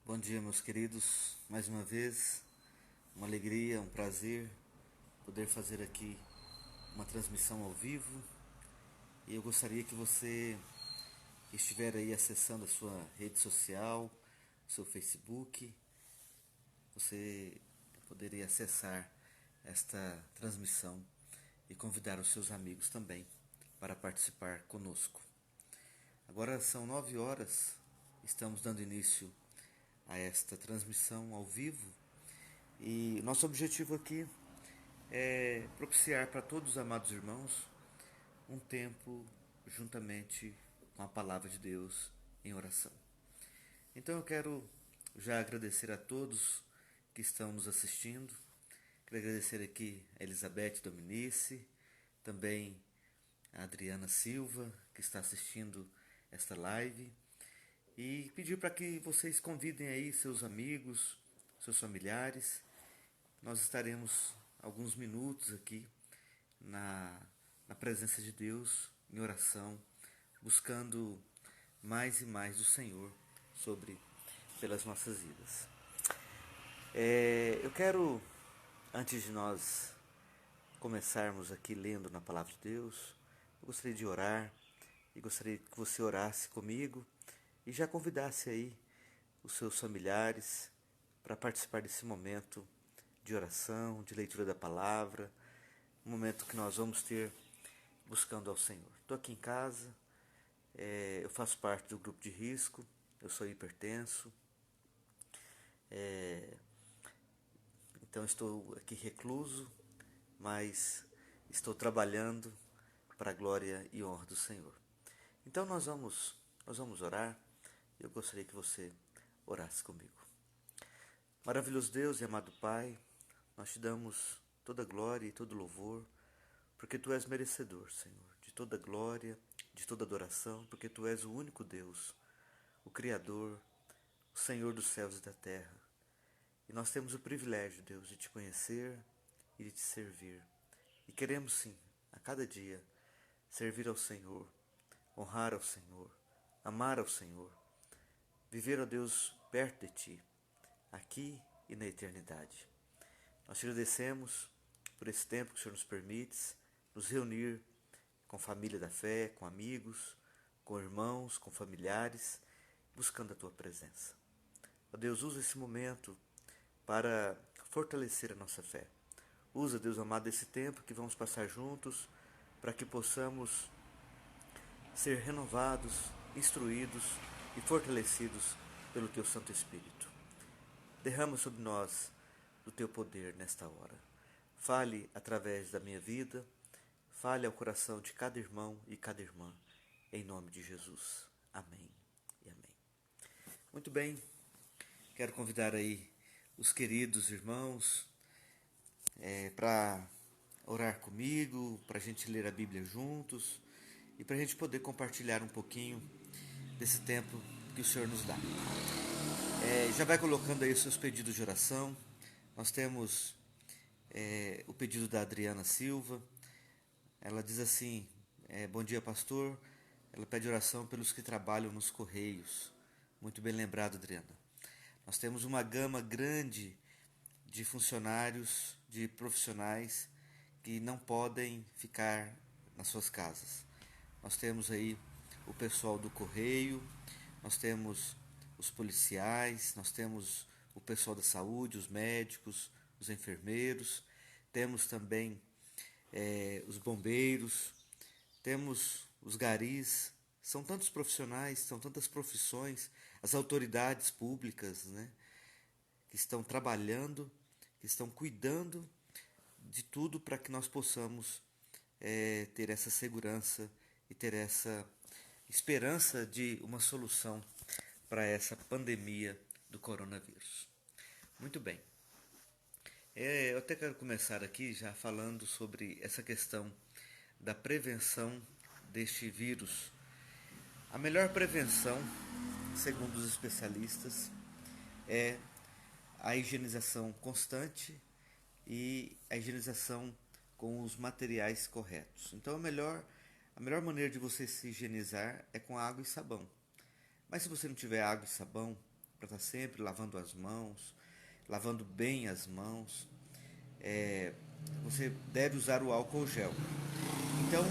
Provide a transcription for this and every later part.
Bom dia, meus queridos. Mais uma vez, uma alegria, um prazer poder fazer aqui uma transmissão ao vivo. E eu gostaria que você que estiver aí acessando a sua rede social, seu Facebook, você poderia acessar esta transmissão e convidar os seus amigos também para participar conosco. Agora são 9 horas, estamos dando início a esta transmissão ao vivo e nosso objetivo aqui é propiciar para todos os amados irmãos um tempo juntamente com a palavra de Deus em oração. Então eu quero já agradecer a todos que estão nos assistindo. Quero agradecer aqui a Elizabeth Dominici, também a Adriana Silva, que está assistindo esta live, e pedir para que vocês convidem aí seus amigos, seus familiares. Nós estaremos alguns minutos aqui na presença de Deus, em oração, buscando mais e mais do Senhor pelas nossas vidas. Eu quero, antes de nós começarmos aqui lendo na palavra de Deus, eu gostaria de orar e gostaria que você orasse comigo e já convidasse aí os seus familiares para participar desse momento de oração, de leitura da palavra, um momento que nós vamos ter buscando ao Senhor. Estou aqui em casa, eu faço parte do grupo de risco, eu sou hipertenso, então estou aqui recluso, mas estou trabalhando para a glória e honra do Senhor. Então nós vamos orar. Eu gostaria que você orasse comigo. Maravilhoso Deus e amado Pai, nós te damos toda glória e todo louvor, porque Tu és merecedor, Senhor, de toda glória, de toda adoração, porque Tu és o único Deus, o Criador, o Senhor dos céus e da terra. E nós temos o privilégio, Deus, de Te conhecer e de Te servir. E queremos sim, a cada dia, servir ao Senhor, honrar ao Senhor, amar ao Senhor, viver, ó Deus, perto de Ti, aqui e na eternidade. Nós te agradecemos por esse tempo que o Senhor nos permite nos reunir com família da fé, com amigos, com irmãos, com familiares, buscando a Tua presença. Ó Deus, usa esse momento para fortalecer a nossa fé. Usa, Deus amado, esse tempo que vamos passar juntos para que possamos ser renovados, instruídos e fortalecidos pelo Teu Santo Espírito. Derrama sobre nós do Teu poder nesta hora. Fale através da minha vida, fale ao coração de cada irmão e cada irmã, em nome de Jesus. Amém e amém. Muito bem, quero convidar aí os queridos irmãos para orar comigo, para a gente ler a Bíblia juntos e para a gente poder compartilhar um pouquinho desse tempo que o Senhor nos dá. Já vai colocando aí os seus pedidos de oração. Nós temos o pedido da Adriana Silva. Ela diz assim: bom dia, pastor. Ela pede oração pelos que trabalham nos Correios. Muito bem lembrado, Adriana. Nós temos uma gama grande de funcionários, de profissionais que não podem ficar nas suas casas. Nós temos aí o pessoal do Correio, nós temos os policiais, nós temos o pessoal da saúde, os médicos, os enfermeiros, temos também os bombeiros, temos os garis. São tantos profissionais, são tantas profissões, as autoridades públicas, né, que estão trabalhando, que estão cuidando de tudo para que nós possamos ter essa segurança e ter essa esperança de uma solução para essa pandemia do coronavírus. Muito bem. Eu até quero começar aqui já falando sobre essa questão da prevenção deste vírus. A melhor prevenção, segundo os especialistas, é a higienização constante e a higienização com os materiais corretos. Então a melhor maneira de você se higienizar é com água e sabão. Mas se você não tiver água e sabão, para estar sempre lavando as mãos, lavando bem as mãos. Você deve usar o álcool gel. Então,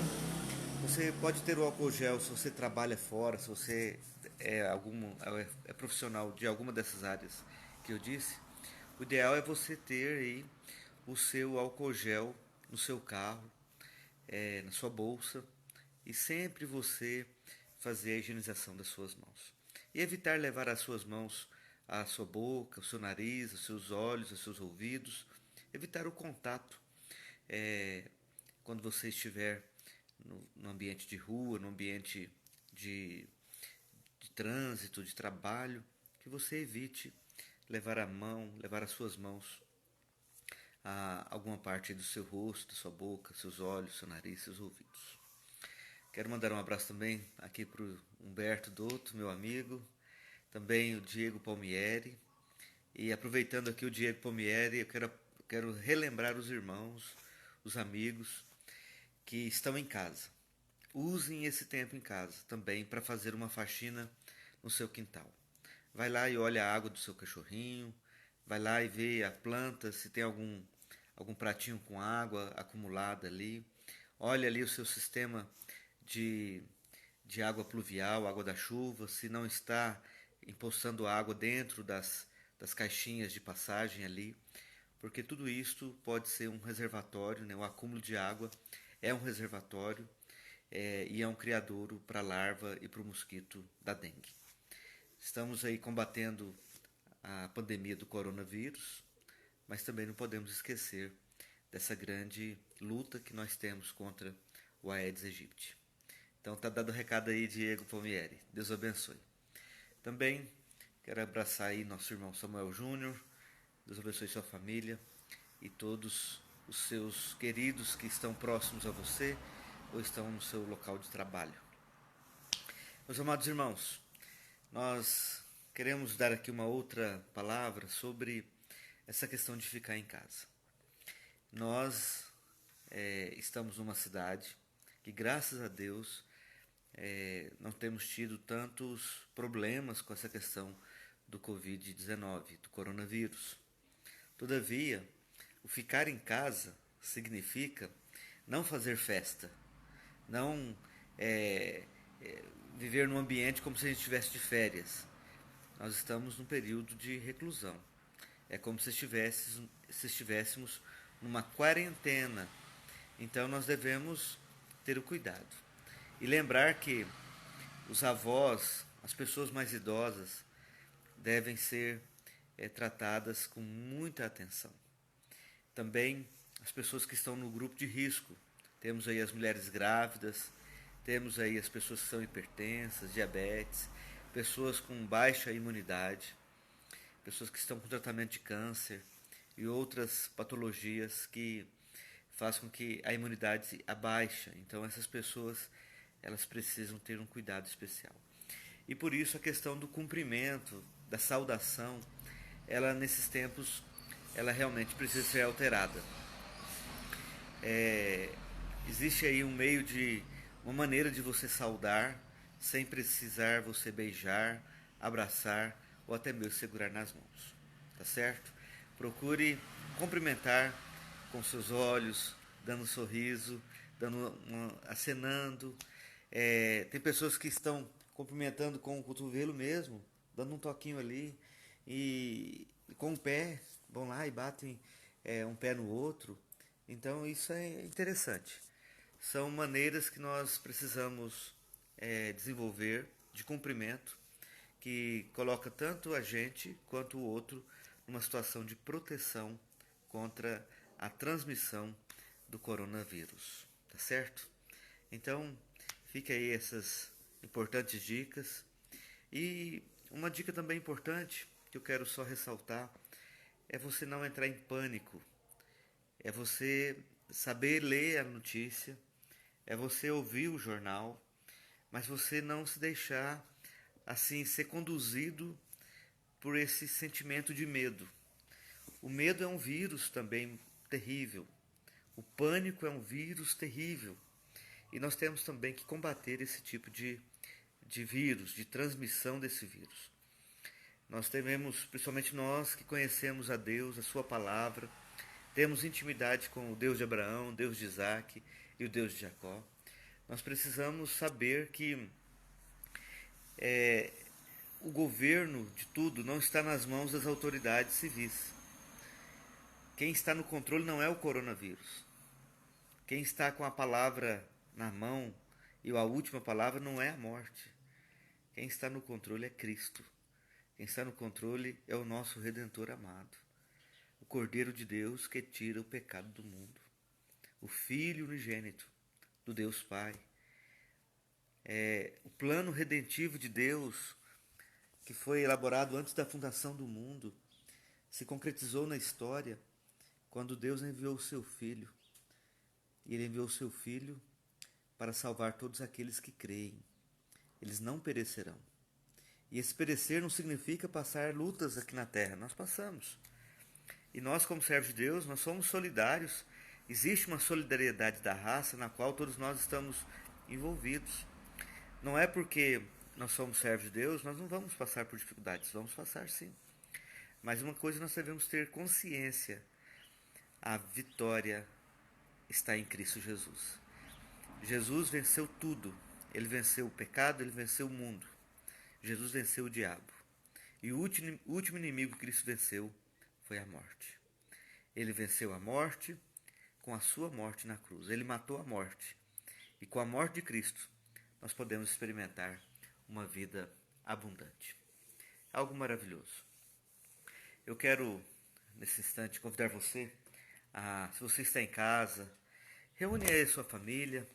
você pode ter o álcool gel se você trabalha fora, se você é profissional de alguma dessas áreas que eu disse. O ideal é você ter aí o seu álcool gel no seu carro, na sua bolsa, e sempre você fazer a higienização das suas mãos. E evitar levar as suas mãos à sua boca, ao seu nariz, aos seus olhos, aos seus ouvidos. Evitar o contato quando você estiver no ambiente de rua, no ambiente de, de trânsito, de trabalho, que você evite levar as suas mãos a alguma parte do seu rosto, da sua boca, seus olhos, seu nariz, seus ouvidos. Quero mandar um abraço também aqui para o Humberto Dotto, meu amigo, também o Diego Palmieri. E aproveitando aqui o Diego Palmieri, eu quero relembrar os irmãos, os amigos que estão em casa. Usem esse tempo em casa também para fazer uma faxina no seu quintal. Vai lá e olha a água do seu cachorrinho, vai lá e vê a planta, se tem algum pratinho com água acumulada ali. Olha ali o seu sistema de, de água pluvial, água da chuva, se não está empoçando água dentro das caixinhas de passagem ali, porque tudo isto pode ser um reservatório, né? O acúmulo de água é um reservatório e é um criadouro para a larva e para o mosquito da dengue. Estamos aí combatendo a pandemia do coronavírus, mas também não podemos esquecer dessa grande luta que nós temos contra o Aedes aegypti. Então tá dado o recado aí, Diego Palmieri. Deus abençoe. Também quero abraçar aí nosso irmão Samuel Júnior. Deus abençoe sua família e todos os seus queridos que estão próximos a você ou estão no seu local de trabalho. Meus amados irmãos, nós queremos dar aqui uma outra palavra sobre essa questão de ficar em casa. Nós estamos numa cidade que, graças a Deus, não temos tido tantos problemas com essa questão do Covid-19, do coronavírus. Todavia, o ficar em casa significa não fazer festa, não viver num ambiente como se a gente estivesse de férias. Nós estamos num período de reclusão. É como se estivéssemos numa quarentena. Então nós devemos ter o cuidado. E lembrar que os avós, as pessoas mais idosas, devem ser tratadas com muita atenção. Também as pessoas que estão no grupo de risco. Temos aí as mulheres grávidas, temos aí as pessoas que são hipertensas, diabetes, pessoas com baixa imunidade, pessoas que estão com tratamento de câncer e outras patologias que fazem com que a imunidade abaixe. Então essas pessoas, elas precisam ter um cuidado especial. E por isso a questão do cumprimento, da saudação, ela nesses tempos, ela realmente precisa ser alterada. Existe aí uma maneira de você saudar sem precisar você beijar, abraçar ou até mesmo segurar nas mãos, tá certo? Procure cumprimentar com seus olhos, dando um sorriso, acenando. Tem pessoas que estão cumprimentando com o cotovelo mesmo, dando um toquinho ali e com o pé, vão lá e batem um pé no outro. Então isso é interessante. São maneiras que nós precisamos desenvolver de cumprimento que coloca tanto a gente quanto o outro numa situação de proteção contra a transmissão do coronavírus, tá certo? Então, fica aí essas importantes dicas. E uma dica também importante que eu quero só ressaltar é você não entrar em pânico. É você saber ler a notícia, é você ouvir o jornal, mas você não se deixar assim ser conduzido por esse sentimento de medo. O medo é um vírus também terrível. O pânico é um vírus terrível. E nós temos também que combater esse tipo de vírus, de transmissão desse vírus. Nós tememos, principalmente nós que conhecemos a Deus, a Sua palavra, temos intimidade com o Deus de Abraão, o Deus de Isaac e o Deus de Jacó. Nós precisamos saber que o governo de tudo não está nas mãos das autoridades civis. Quem está no controle não é o coronavírus. Quem está com a palavra na mão e a última palavra não é a morte. Quem está no controle é Cristo. Quem está no controle é o nosso Redentor amado, o Cordeiro de Deus que tira o pecado do mundo, o Filho unigênito do Deus Pai. O plano redentivo de Deus, que foi elaborado antes da fundação do mundo, se concretizou na história quando Deus enviou o seu Filho. E Ele enviou o seu Filho para salvar todos aqueles que creem. Eles não perecerão. E esse perecer não significa passar lutas aqui na terra. Nós passamos. E nós, como servos de Deus, nós somos solidários. Existe uma solidariedade da raça na qual todos nós estamos envolvidos. Não é porque nós somos servos de Deus, nós não vamos passar por dificuldades. Vamos passar sim. Mas uma coisa nós devemos ter consciência. A vitória está em Cristo Jesus. Jesus venceu tudo. Ele venceu o pecado, ele venceu o mundo. Jesus venceu o diabo. E o último inimigo que Cristo venceu foi a morte. Ele venceu a morte com a sua morte na cruz. Ele matou a morte. E com a morte de Cristo, nós podemos experimentar uma vida abundante. Algo maravilhoso. Eu quero, nesse instante, convidar você se você está em casa, reúne aí a sua família.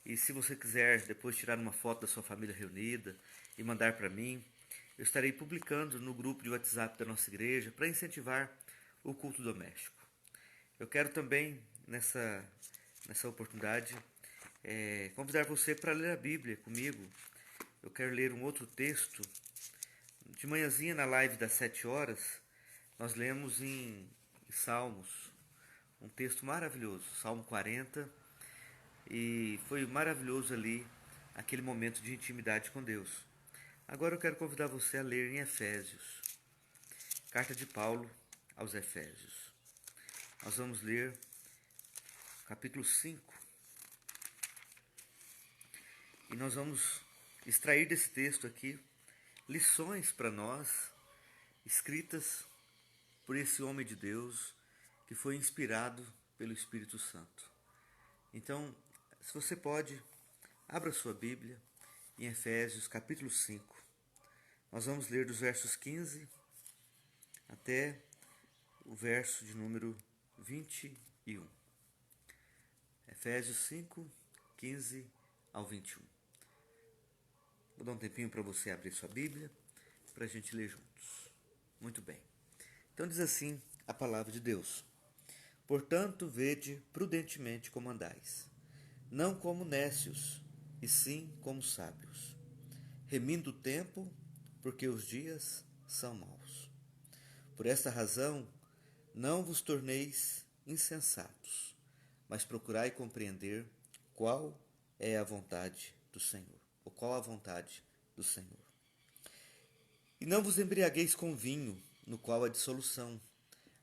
E se você quiser depois tirar uma foto da sua família reunida e mandar para mim, eu estarei publicando no grupo de WhatsApp da nossa igreja para incentivar o culto doméstico. Eu quero também, nessa oportunidade, convidar você para ler a Bíblia comigo. Eu quero ler um outro texto. De manhãzinha, na live das 7 horas, nós lemos em Salmos, um texto maravilhoso, Salmo 40, e foi maravilhoso ali, aquele momento de intimidade com Deus. Agora eu quero convidar você a ler em Efésios, carta de Paulo aos Efésios. Nós vamos ler capítulo 5, e nós vamos extrair desse texto aqui lições para nós, escritas por esse homem de Deus, que foi inspirado pelo Espírito Santo. Então, se você pode, abra sua Bíblia em Efésios capítulo 5. Nós vamos ler dos versos 15 até o verso de número 21. Efésios 5, 15 ao 21. Vou dar um tempinho para você abrir sua Bíblia, para a gente ler juntos. Muito bem. Então diz assim a palavra de Deus. Portanto, vede prudentemente como andais, não como nécios, e sim como sábios, remindo o tempo, porque os dias são maus. Por esta razão, não vos torneis insensatos, mas procurai compreender qual é a vontade do Senhor, ou qual a vontade do Senhor. E não vos embriagueis com vinho, no qual há dissolução,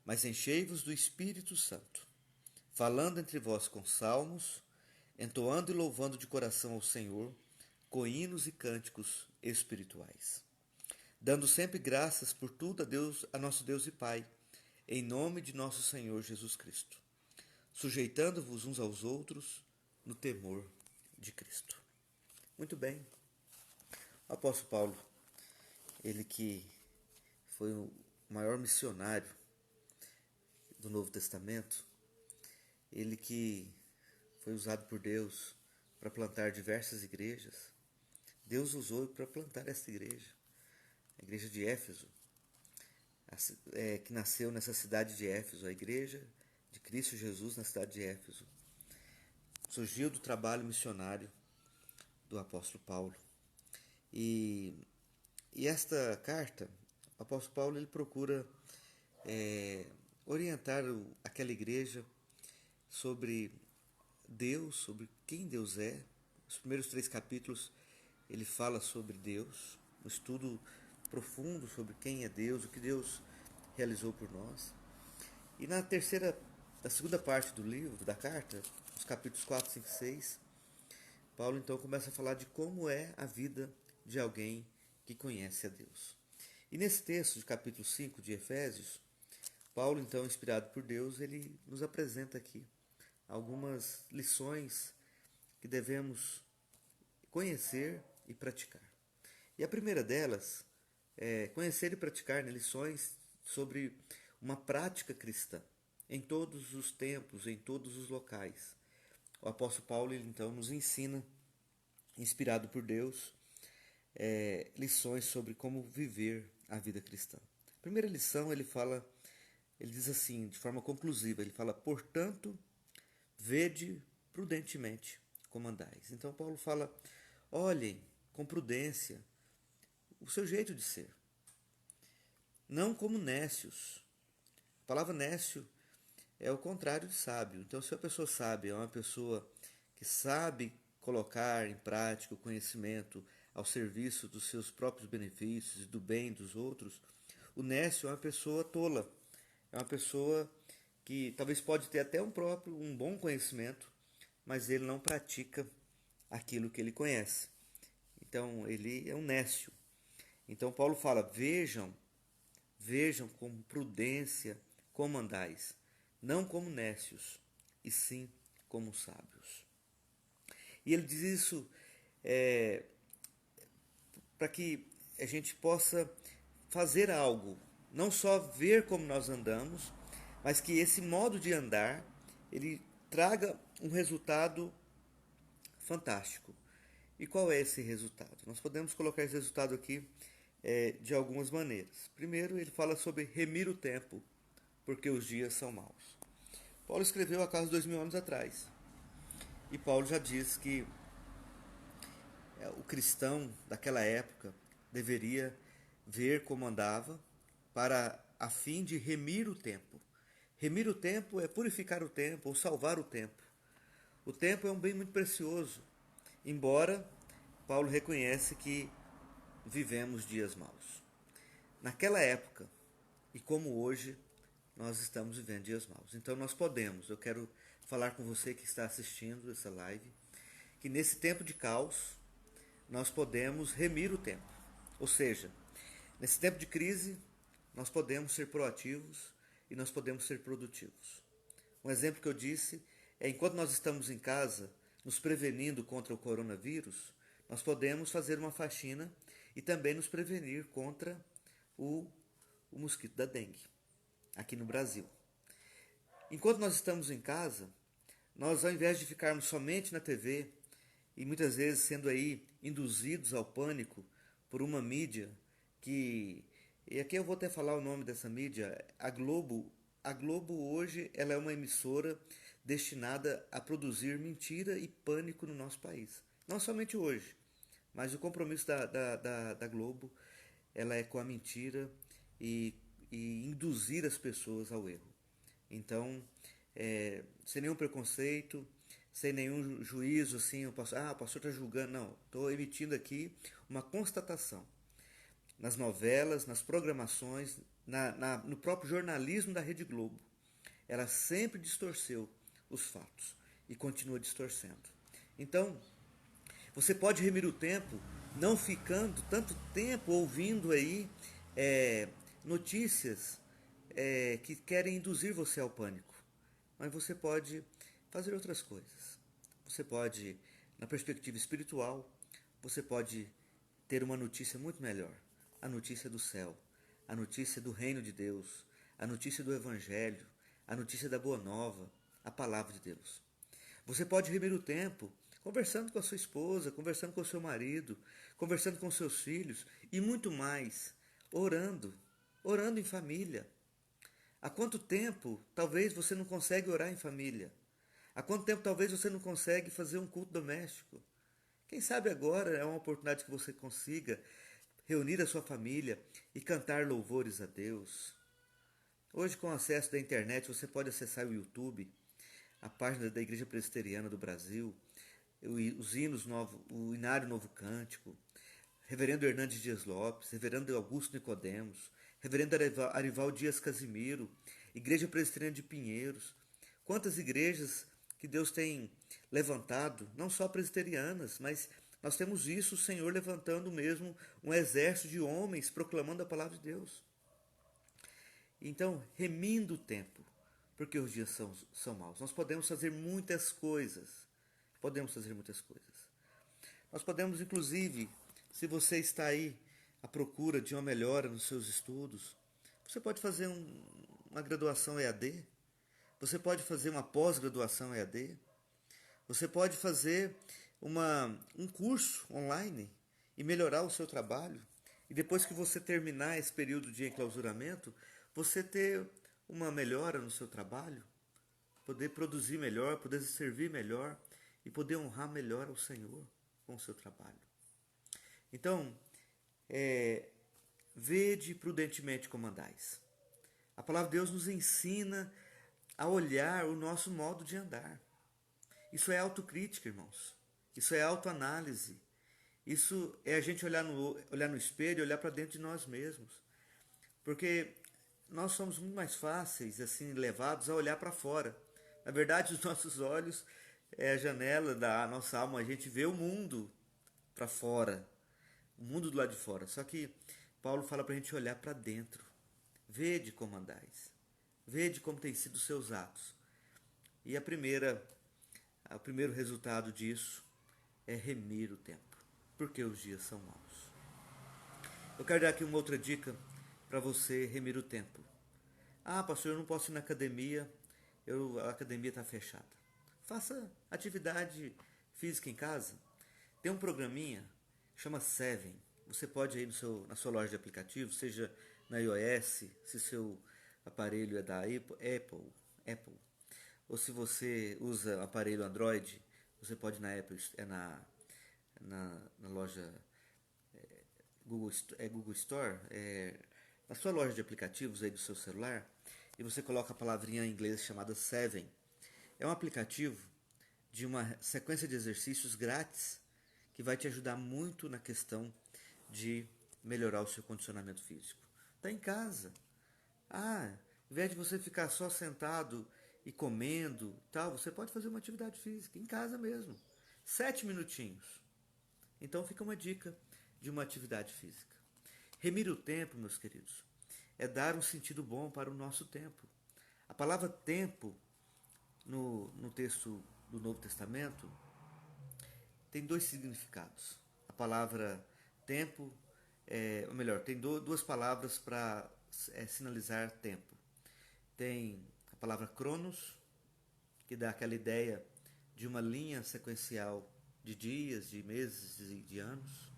mas enchei-vos do Espírito Santo, falando entre vós com salmos, entoando e louvando de coração ao Senhor, com hinos e cânticos espirituais, dando sempre graças por tudo a Deus, a nosso Deus e Pai, em nome de nosso Senhor Jesus Cristo, sujeitando-vos uns aos outros no temor de Cristo. Muito bem. O apóstolo Paulo, ele que foi o maior missionário do Novo Testamento, ele que foi usado por Deus para plantar diversas igrejas. Deus usou para plantar essa igreja, a igreja de Éfeso, que nasceu nessa cidade de Éfeso, a igreja de Cristo Jesus na cidade de Éfeso. Surgiu do trabalho missionário do apóstolo Paulo. E esta carta, o apóstolo Paulo ele procura orientar aquela igreja sobre Deus, sobre quem Deus é. Os primeiros 3 capítulos ele fala sobre Deus, um estudo profundo sobre quem é Deus, o que Deus realizou por nós. E na segunda parte do livro, da carta, os capítulos 4, 5 e 6, Paulo então começa a falar de como é a vida de alguém que conhece a Deus. E nesse texto de capítulo 5 de Efésios, Paulo, então, inspirado por Deus, ele nos apresenta aqui algumas lições que devemos conhecer e praticar. E a primeira delas é conhecer e praticar, né, lições sobre uma prática cristã em todos os tempos, em todos os locais. O apóstolo Paulo, ele, então, nos ensina, inspirado por Deus, lições sobre como viver a vida cristã. A primeira lição, ele diz assim, de forma conclusiva, ele fala: portanto, vede prudentemente como andais. Então Paulo fala: olhem com prudência o seu jeito de ser, não como nécios. A palavra nécio é o contrário de sábio. Então, se a pessoa sábia é uma pessoa que sabe colocar em prática o conhecimento ao serviço dos seus próprios benefícios e do bem dos outros, o nécio é uma pessoa tola, é uma pessoa que talvez pode ter até um bom conhecimento, mas ele não pratica aquilo que ele conhece. Então ele é um nécio. Então Paulo fala: vejam com prudência como andais, não como nécios, e sim como sábios. E ele diz isso para que a gente possa fazer algo, não só ver como nós andamos, mas que esse modo de andar ele traga um resultado fantástico. E qual é esse resultado? Nós podemos colocar esse resultado aqui de algumas maneiras. Primeiro, ele fala sobre remir o tempo, porque os dias são maus. Paulo escreveu há quase 2000 anos atrás. E Paulo já diz que o cristão daquela época deveria ver como andava para a fim de remir o tempo. Remir o tempo é purificar o tempo ou salvar o tempo. O tempo é um bem muito precioso, embora Paulo reconhece que vivemos dias maus. Naquela época, e como hoje, nós estamos vivendo dias maus. Então eu quero falar com você que está assistindo essa live, que nesse tempo de caos, nós podemos remir o tempo. Ou seja, nesse tempo de crise, nós podemos ser proativos e nós podemos ser produtivos. Um exemplo que eu disse é: enquanto nós estamos em casa, nos prevenindo contra o coronavírus, nós podemos fazer uma faxina e também nos prevenir contra o mosquito da dengue, aqui no Brasil. Enquanto nós estamos em casa, nós, ao invés de ficarmos somente na TV e muitas vezes sendo aí induzidos ao pânico por uma mídia e aqui eu vou até falar o nome dessa mídia, a Globo. A Globo hoje ela é uma emissora destinada a produzir mentira e pânico no nosso país. Não somente hoje, mas o compromisso da Globo ela é com a mentira e induzir as pessoas ao erro. Então, sem nenhum preconceito, sem nenhum juízo, assim, o pastor está julgando. Não, estou emitindo aqui uma constatação. Nas novelas, nas programações, no próprio jornalismo da Rede Globo, ela sempre distorceu os fatos e continua distorcendo. Então, você pode remir o tempo não ficando tanto tempo ouvindo aí notícias que querem induzir você ao pânico. Mas você pode fazer outras coisas. Você pode, na perspectiva espiritual, você pode ter uma notícia muito melhor. A notícia do céu, a notícia do reino de Deus, a notícia do evangelho, a notícia da boa nova, a palavra de Deus. Você pode remir o tempo conversando com a sua esposa, conversando com o seu marido, conversando com seus filhos e muito mais, orando em família. Há quanto tempo talvez você não consegue orar em família? Há quanto tempo talvez você não consegue fazer um culto doméstico? Quem sabe agora é uma oportunidade que você consiga reunir a sua família e cantar louvores a Deus. Hoje, com o acesso da internet, você pode acessar o YouTube, a página da Igreja Presbiteriana do Brasil, os hinos novo, o Inário Novo Cântico, Reverendo Hernandes Dias Lopes, Reverendo Augusto Nicodemos, Reverendo Arival Dias Casimiro, Igreja Presbiteriana de Pinheiros. Quantas igrejas que Deus tem levantado, não só presbiterianas, mas nós temos isso, o Senhor levantando mesmo um exército de homens proclamando a palavra de Deus. Então, remindo o tempo, porque os dias são maus. Nós podemos fazer muitas coisas. Nós podemos, inclusive, se você está aí à procura de uma melhora nos seus estudos, você pode fazer uma graduação EAD, você pode fazer uma pós-graduação EAD, você pode fazer um curso online e melhorar o seu trabalho. E depois que você terminar esse período de enclausuramento, você ter uma melhora no seu trabalho, poder produzir melhor, poder servir melhor e poder honrar melhor ao Senhor com o seu trabalho. Então, vede prudentemente como andais. A palavra de Deus nos ensina a olhar o nosso modo de andar. Isso é autocrítica, irmãos. Isso é autoanálise. Isso é a gente olhar no espelho e olhar para dentro de nós mesmos. Porque nós somos muito mais fáceis, assim, levados a olhar para fora. Na verdade, os nossos olhos é a janela da nossa alma. A gente vê o mundo para fora, o mundo do lado de fora. Só que Paulo fala para a gente olhar para dentro. Vede como andais. Vede como têm sido os seus atos. E o primeiro resultado disso é remir o tempo, porque os dias são maus. Eu quero dar aqui uma outra dica para você remir o tempo. Ah, pastor, eu não posso ir na academia, a academia está fechada. Faça atividade física em casa. Tem um programinha, chama Seven. Você pode ir na sua loja de aplicativos, seja na iOS, se seu aparelho é da Apple, ou se você usa aparelho Android, você pode ir na Apple, na loja Google Store, na sua loja de aplicativos aí do seu celular, e você coloca a palavrinha em inglês chamada Seven. É um aplicativo de uma sequência de exercícios grátis que vai te ajudar muito na questão de melhorar o seu condicionamento físico. Está em casa. Ao invés de você ficar só sentado e comendo, você pode fazer uma atividade física em casa mesmo. 7 minutinhos. Então fica uma dica de uma atividade física. Remir o tempo, meus queridos, é dar um sentido bom para o nosso tempo. A palavra tempo, no texto do Novo Testamento, tem dois significados. A palavra tempo, tem duas palavras para sinalizar tempo. Tem a palavra cronos, que dá aquela ideia de uma linha sequencial de dias, de meses e de anos.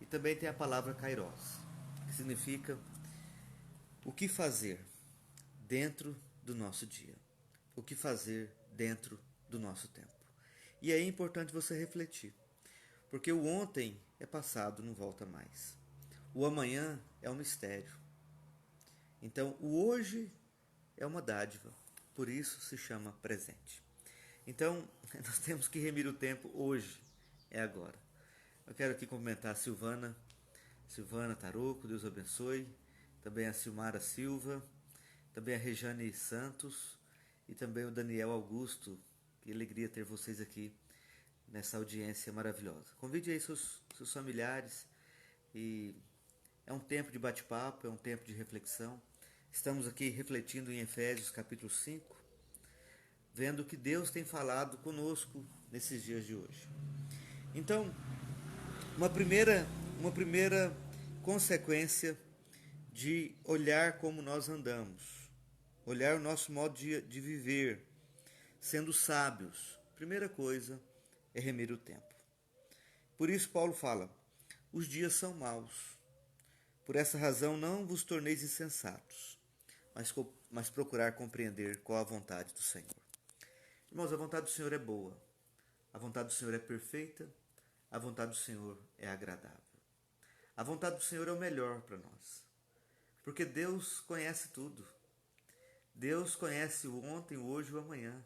E também tem a palavra kairos, que significa o que fazer dentro do nosso dia. O que fazer dentro do nosso tempo. E aí é importante você refletir, porque o ontem é passado, não volta mais. O amanhã é um mistério. Então, o hoje é uma dádiva, por isso se chama presente. Então, nós temos que remir o tempo hoje, é agora. Eu quero aqui cumprimentar a Silvana Taroco, Deus abençoe, também a Silmara Silva, também a Rejane Santos e também o Daniel Augusto. Que alegria ter vocês aqui nessa audiência maravilhosa. Convide aí seus familiares e é um tempo de bate-papo, é um tempo de reflexão. Estamos aqui refletindo em Efésios capítulo 5, vendo o que Deus tem falado conosco nesses dias de hoje. Então, uma primeira consequência de olhar como nós andamos, olhar o nosso modo de viver, sendo sábios. Primeira coisa é remir o tempo. Por isso Paulo fala, os dias são maus. Por essa razão não vos torneis insensatos, mas procurar compreender qual a vontade do Senhor. Irmãos, a vontade do Senhor é boa, a vontade do Senhor é perfeita, a vontade do Senhor é agradável. A vontade do Senhor é o melhor para nós, porque Deus conhece tudo. Deus conhece o ontem, o hoje e o amanhã.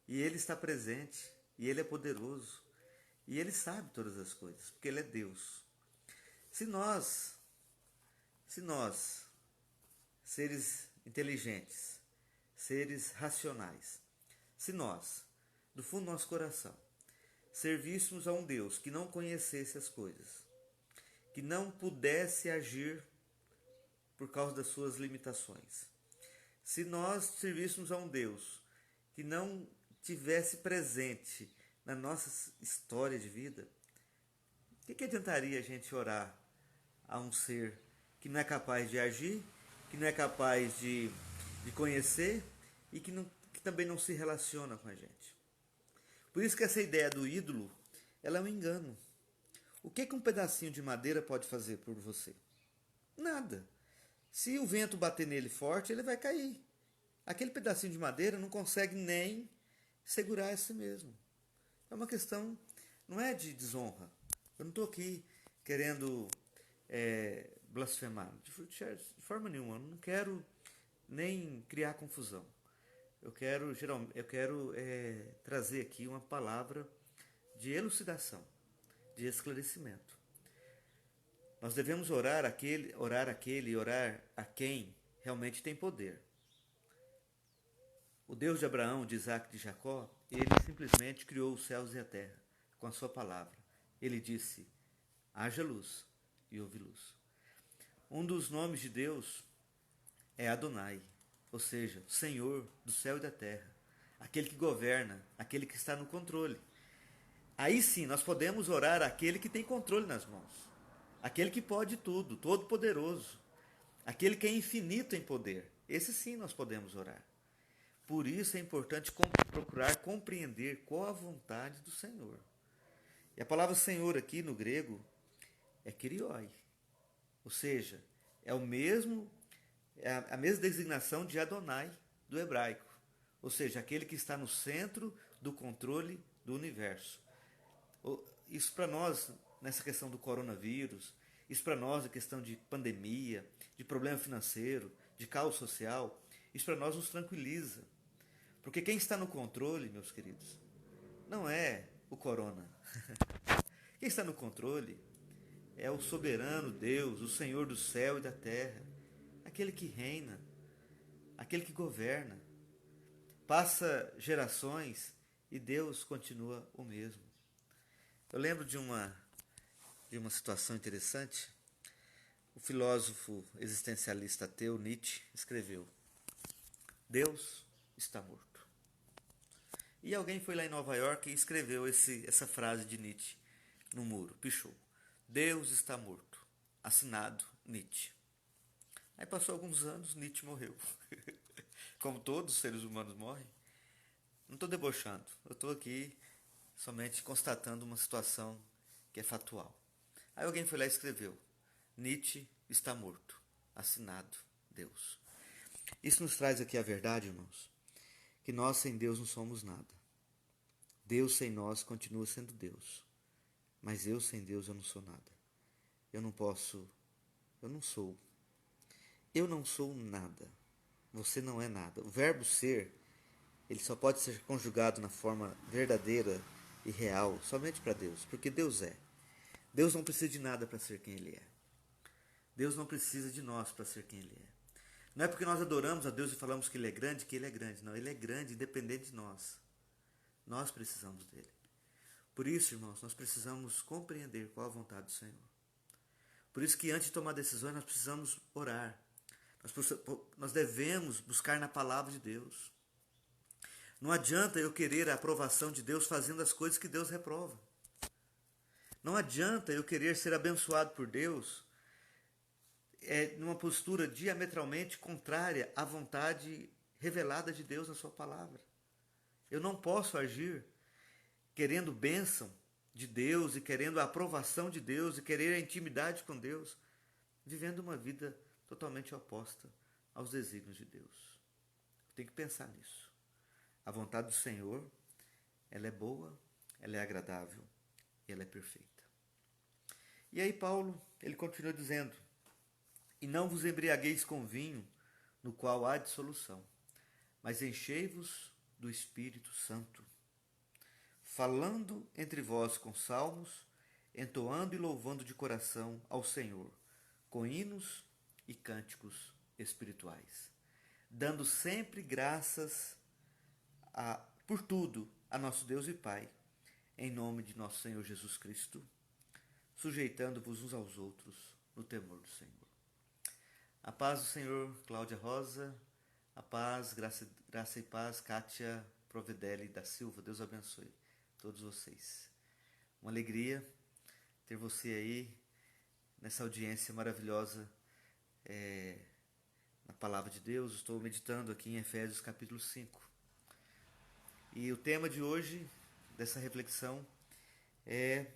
E Ele está presente, e Ele é poderoso. E Ele sabe todas as coisas, porque Ele é Deus. Se nós, seres inteligentes, seres racionais, se nós, do fundo do nosso coração, servíssemos a um Deus que não conhecesse as coisas, que não pudesse agir por causa das suas limitações, se nós servíssemos a um Deus que não tivesse presente na nossa história de vida, o que adiantaria a gente orar a um ser que não é capaz de agir, que não é capaz de conhecer e que também não se relaciona com a gente? Por isso que essa ideia do ídolo, ela é um engano. O que um pedacinho de madeira pode fazer por você? Nada. Se o vento bater nele forte, ele vai cair. Aquele pedacinho de madeira não consegue nem segurar a si mesmo. É uma questão, não é de desonra. Eu não estou aqui querendo blasfemar, de forma nenhuma. Eu não quero nem criar confusão. Eu quero trazer aqui uma palavra de elucidação, de esclarecimento. Nós devemos orar a quem realmente tem poder. O Deus de Abraão, de Isaac e de Jacó, ele simplesmente criou os céus e a terra com a sua palavra. Ele disse: haja luz, e houve luz. Um dos nomes de Deus é Adonai, ou seja, Senhor do céu e da terra, aquele que governa, aquele que está no controle. Aí sim, nós podemos orar àquele que tem controle nas mãos, aquele que pode tudo, todo-poderoso, aquele que é infinito em poder. Esse sim nós podemos orar. Por isso é importante procurar compreender qual a vontade do Senhor. E a palavra Senhor aqui no grego é Kyrioi, ou seja, é a mesma designação de Adonai do hebraico, ou seja, aquele que está no centro do controle do universo. Isso para nós, nessa questão do coronavírus, isso para nós, a questão de pandemia, de problema financeiro, de caos social, isso para nós nos tranquiliza. Porque quem está no controle, meus queridos, não é o corona. Quem está no controle é o soberano Deus, o Senhor do céu e da terra, aquele que reina, aquele que governa. Passa gerações e Deus continua o mesmo. Eu lembro de uma situação interessante. O filósofo existencialista ateu Nietzsche escreveu: Deus está morto. E alguém foi lá em Nova York e escreveu essa frase de Nietzsche no muro, pichou: Deus está morto. Assinado Nietzsche. Aí passou alguns anos, Nietzsche morreu. Como todos os seres humanos morrem. Não estou debochando, eu estou aqui somente constatando uma situação que é factual. Aí alguém foi lá e escreveu: Nietzsche está morto. Assinado Deus. Isso nos traz aqui a verdade, irmãos, que nós sem Deus não somos nada. Deus sem nós continua sendo Deus. Mas eu sem Deus eu não sou nada. Eu não sou. Eu não sou nada. Você não é nada. O verbo ser, ele só pode ser conjugado na forma verdadeira e real somente para Deus, porque Deus é. Deus não precisa de nada para ser quem Ele é. Deus não precisa de nós para ser quem Ele é. Não é porque nós adoramos a Deus e falamos que Ele é grande, que Ele é grande. Não, Ele é grande independente de nós. Nós precisamos dEle. Por isso, irmãos, nós precisamos compreender qual a vontade do Senhor. Por isso que antes de tomar decisões, nós precisamos orar. Nós devemos buscar na palavra de Deus. Não adianta eu querer a aprovação de Deus fazendo as coisas que Deus reprova. Não adianta eu querer ser abençoado por Deus numa postura diametralmente contrária à vontade revelada de Deus na sua palavra. Eu não posso agir querendo bênção de Deus e querendo a aprovação de Deus e querer a intimidade com Deus, vivendo uma vida totalmente oposta aos desígnios de Deus. Eu tenho que pensar nisso. A vontade do Senhor, ela é boa, ela é agradável e ela é perfeita. E aí Paulo, ele continua dizendo: e não vos embriagueis com vinho, no qual há dissolução, mas enchei-vos do Espírito Santo, falando entre vós com salmos, entoando e louvando de coração ao Senhor, com hinos e cânticos espirituais, dando sempre graças por tudo a nosso Deus e Pai, em nome de nosso Senhor Jesus Cristo, sujeitando-vos uns aos outros no temor do Senhor. A paz do Senhor, Cláudia Rosa. A paz, graça e paz, Kátia Provedeli da Silva. Deus abençoe todos vocês. Uma alegria ter você aí nessa audiência maravilhosa na Palavra de Deus. Estou meditando aqui em Efésios capítulo 5. E o tema de hoje, dessa reflexão, é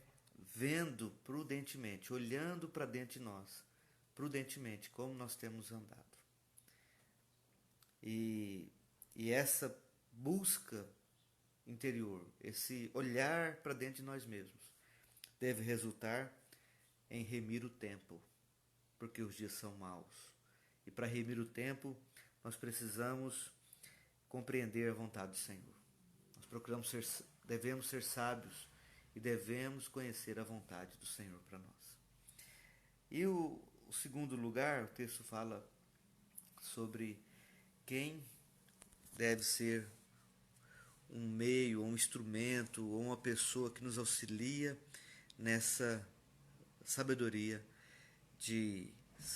vendo prudentemente, olhando para dentro de nós, prudentemente, como nós temos andado. E essa busca interior, esse olhar para dentro de nós mesmos, deve resultar em remir o tempo, porque os dias são maus. E para remir o tempo, nós precisamos compreender a vontade do Senhor. Nós devemos ser sábios e devemos conhecer a vontade do Senhor para nós. E o segundo lugar, o texto fala sobre quem deve ser um meio, um instrumento ou uma pessoa que nos auxilia nessa sabedoria de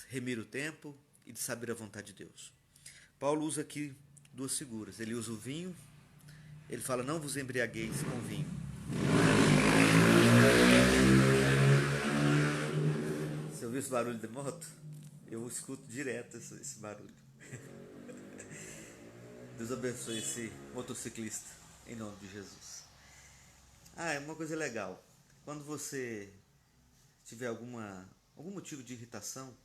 remir o tempo e de saber a vontade de Deus. Paulo usa aqui duas figuras. Ele usa o vinho, ele fala, não vos embriagueis com vinho. Você ouviu esse barulho de moto? Eu escuto direto esse barulho. Deus abençoe esse motociclista, em nome de Jesus. É uma coisa legal. Quando você tiver algum motivo de irritação,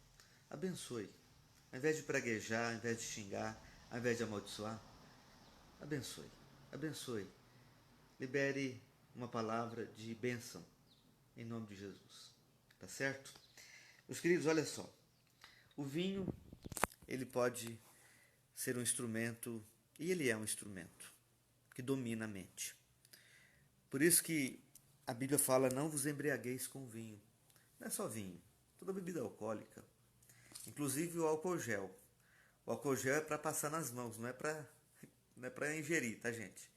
abençoe. Ao invés de praguejar, ao invés de xingar, ao invés de amaldiçoar, abençoe. Abençoe. Libere uma palavra de bênção, em nome de Jesus. Tá certo? Meus queridos, olha só. O vinho, ele pode ser um instrumento, e ele é um instrumento, que domina a mente. Por isso que a Bíblia fala, não vos embriagueis com vinho. Não é só vinho, toda bebida alcoólica. Inclusive o álcool gel. O álcool gel é para passar nas mãos, não é para ingerir, tá, gente?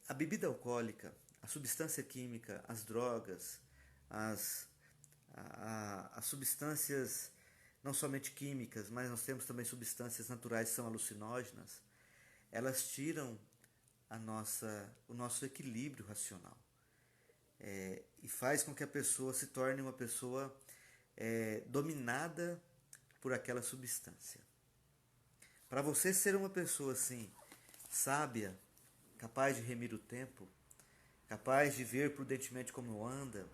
A bebida alcoólica, a substância química, as drogas, as substâncias não somente químicas, mas nós temos também substâncias naturais que são alucinógenas, elas tiram o nosso equilíbrio racional. E faz com que a pessoa se torne uma pessoa dominada por aquela substância. Para você ser uma pessoa assim, sábia, capaz de remir o tempo, capaz de ver prudentemente como anda,